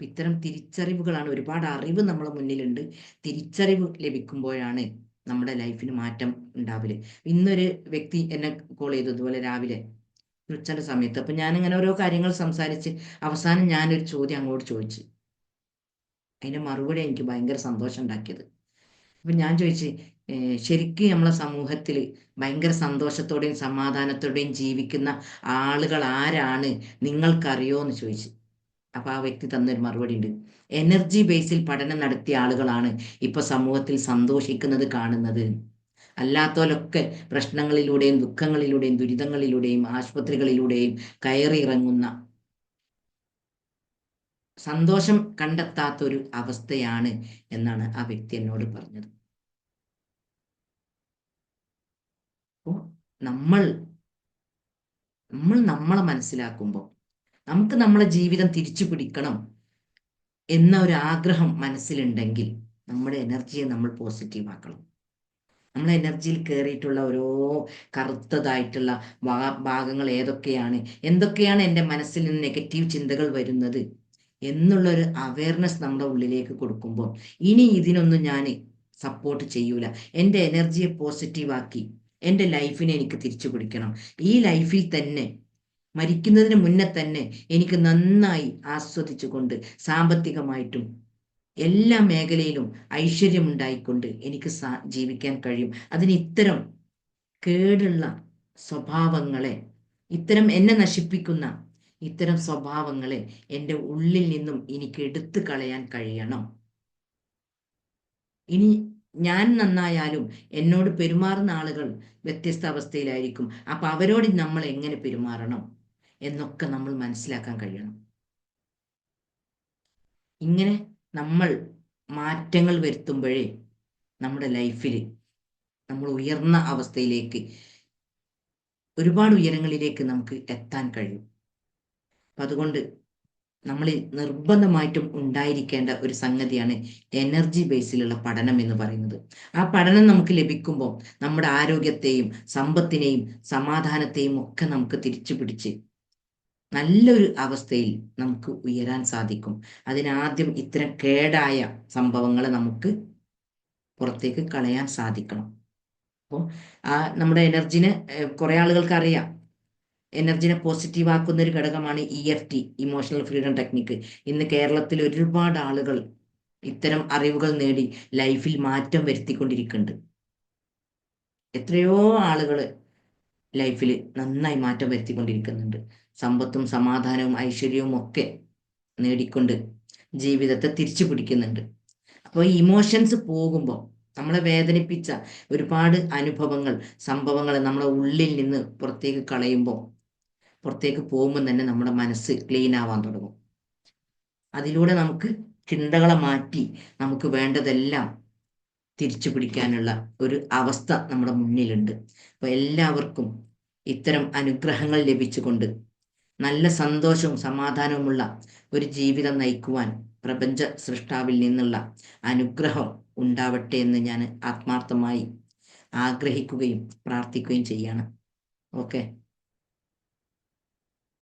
ഇത്തരം തിരിച്ചറിവുകളാണ്, ഒരുപാട് അറിവ് നമ്മളെ മുന്നിലുണ്ട്. തിരിച്ചറിവ് ലഭിക്കുമ്പോഴാണ് നമ്മുടെ ലൈഫിന് മാറ്റം ഉണ്ടാവല്. ഇന്നൊരു വ്യക്തി എന്നെ കോൾ ചെയ്തു ഇതുപോലെ രാവിലെ ഉച്ചന്റെ സമയത്ത്. അപ്പൊ ഞാനിങ്ങനെ ഓരോ കാര്യങ്ങൾ സംസാരിച്ച് അവസാനം ഞാനൊരു ചോദ്യം അങ്ങോട്ട് ചോദിച്ചു. അതിന്റെ മറുപടി എനിക്ക് ഭയങ്കര സന്തോഷം ഉണ്ടാക്കിയത്. അപ്പൊ ഞാൻ ചോദിച്ചു, ശരിക്കും നമ്മളെ സമൂഹത്തിൽ ഭയങ്കര സന്തോഷത്തോടെയും സമാധാനത്തോടെയും ജീവിക്കുന്ന ആളുകൾ ആരാണ് നിങ്ങൾക്കറിയോ എന്ന് ചോദിച്ചു. അപ്പൊ ആ വ്യക്തി തന്നൊരു മറുപടി ഉണ്ട്, എനർജി ബേസിൽ പഠനം നടത്തിയ ആളുകളാണ് ഇപ്പൊ സമൂഹത്തിൽ സന്തോഷിക്കുന്നത് കാണുന്നത്. അല്ലാത്തവരൊക്കെ പ്രശ്നങ്ങളിലൂടെയും ദുഃഖങ്ങളിലൂടെയും ദുരിതങ്ങളിലൂടെയും ആശുപത്രികളിലൂടെയും കയറിയിറങ്ങുന്ന, സന്തോഷം കണ്ടെത്താത്തൊരു അവസ്ഥയാണ് എന്നാണ് ആ വ്യക്തി എന്നോട് പറഞ്ഞത്. അപ്പോൾ നമ്മൾ നമ്മളെ മനസ്സിലാക്കുമ്പോൾ, നമുക്ക് നമ്മളെ ജീവിതം തിരിച്ചു പിടിക്കണം എന്ന ഒരു ആഗ്രഹം മനസ്സിലുണ്ടെങ്കിൽ നമ്മുടെ എനർജിയെ നമ്മൾ പോസിറ്റീവ് ആക്കണം. നമ്മളെ എനർജിയിൽ കയറിയിട്ടുള്ള ഓരോ കറുത്തതായിട്ടുള്ള ഭാഗങ്ങൾ ഏതൊക്കെയാണ്, എന്തൊക്കെയാണ് എൻ്റെ മനസ്സിൽ നിന്ന് നെഗറ്റീവ് ചിന്തകൾ വരുന്നത് എന്നുള്ളൊരു അവയർനെസ് നമ്മുടെ ഉള്ളിലേക്ക് കൊടുക്കുമ്പോൾ ഇനി ഇതിനൊന്നും ഞാൻ സപ്പോർട്ട് ചെയ്യൂല, എൻ്റെ എനർജിയെ പോസിറ്റീവാക്കി എൻ്റെ ലൈഫിനെ എനിക്ക് തിരിച്ചു പിടിക്കണം. ഈ ലൈഫിൽ തന്നെ മരിക്കുന്നതിന് മുന്നേ തന്നെ എനിക്ക് നന്നായി ആസ്വദിച്ചുകൊണ്ട് സാമ്പത്തികമായിട്ടും എല്ലാ മേഖലയിലും ഐശ്വര്യമുണ്ടായിക്കൊണ്ട് എനിക്ക് ജീവിക്കാൻ കഴിയും. അതിന് ഇത്തരം കേടുള്ള സ്വഭാവങ്ങളെ ഇത്തരം എന്നെ നശിപ്പിക്കുന്ന ഇത്തരം സ്വഭാവങ്ങളെ എൻ്റെ ഉള്ളിൽ നിന്നും എനിക്ക് എടുത്തു കളയാൻ കഴിയണം. ഇനി ഞാൻ നന്നായാലും എന്നോട് പെരുമാറുന്ന ആളുകൾ വ്യത്യസ്ത അവസ്ഥയിലായിരിക്കും. അപ്പൊ അവരോട് നമ്മൾ എങ്ങനെ പെരുമാറണം എന്നൊക്കെ നമ്മൾ മനസ്സിലാക്കാൻ കഴിയണം. ഇങ്ങനെ നമ്മൾ മാറ്റങ്ങൾ വരുത്തുമ്പോഴേ നമ്മുടെ ലൈഫിൽ നമ്മൾ ഉയർന്ന അവസ്ഥയിലേക്ക്, ഒരുപാട് ഉയരങ്ങളിലേക്ക് നമുക്ക് എത്താൻ കഴിയും. അപ്പം അതുകൊണ്ട് നമ്മൾ നിർബന്ധമായിട്ടും ഉണ്ടായിരിക്കേണ്ട ഒരു സംഗതിയാണ് എനർജി ബേസിലുള്ള പഠനം എന്ന് പറയുന്നത്. ആ പഠനം നമുക്ക് ലഭിക്കുമ്പോൾ നമ്മുടെ ആരോഗ്യത്തെയും സമ്പത്തിനെയും സമാധാനത്തെയും ഒക്കെ നമുക്ക് തിരിച്ചു പിടിച്ച് നല്ലൊരു അവസ്ഥയിൽ നമുക്ക് ഉയരാൻ സാധിക്കും. അതിനാദ്യം ഇത്തരം കേടായ സംഭവങ്ങളെ നമുക്ക് പുറത്തേക്ക് കളയാൻ സാധിക്കണം. അപ്പോൾ നമ്മുടെ എനർജിനെ കുറെ ആളുകൾക്ക് അറിയാം. എനർജിനെ പോസിറ്റീവ് ആക്കുന്ന ഒരു ഘടകമാണ് EFT, ഇമോഷണൽ ഫ്രീഡം ടെക്നിക്ക്. ഇന്ന് കേരളത്തിൽ ഒരുപാട് ആളുകൾ ഇത്തരം അറിവുകൾ നേടി ലൈഫിൽ മാറ്റം വരുത്തിക്കൊണ്ടിരിക്കുന്നുണ്ട്. എത്രയോ ആളുകൾ ലൈഫിൽ നന്നായി മാറ്റം വരുത്തിക്കൊണ്ടിരിക്കുന്നുണ്ട്. സമ്പത്തും സമാധാനവും ഐശ്വര്യവും ഒക്കെ നേടിക്കൊണ്ട് ജീവിതത്തെ തിരിച്ചു പിടിക്കുന്നുണ്ട്. അപ്പോൾ ഈ ഇമോഷൻസ് പോകുമ്പോൾ, നമ്മളെ വേദനിപ്പിച്ച ഒരുപാട് അനുഭവങ്ങൾ, സംഭവങ്ങൾ നമ്മളെ ഉള്ളിൽ നിന്ന് പുറത്തേക്ക് കളയുമ്പോൾ, പുറത്തേക്ക് പോകുമ്പോൾ തന്നെ നമ്മുടെ മനസ്സ് ക്ലീൻ ആവാൻ തുടങ്ങും. അതിലൂടെ നമുക്ക് ചിന്തകളെ മാറ്റി നമുക്ക് വേണ്ടതെല്ലാം തിരിച്ചു പിടിക്കാനുള്ള ഒരു അവസ്ഥ നമ്മുടെ മുന്നിലുണ്ട്. അപ്പോൾ എല്ലാവർക്കും ഇത്തരം അനുഗ്രഹങ്ങൾ ലഭിച്ചുകൊണ്ട് നല്ല സന്തോഷവും സമാധാനവുമുള്ള ഒരു ജീവിതം നയിക്കുവാൻ പ്രപഞ്ച സൃഷ്ടാവിൽ നിന്നുള്ള അനുഗ്രഹം ഉണ്ടാവട്ടെ എന്ന് ഞാൻ ആത്മാർത്ഥമായി ആഗ്രഹിക്കുകയും പ്രാർത്ഥിക്കുകയും ചെയ്യാണ്. ഓക്കെ.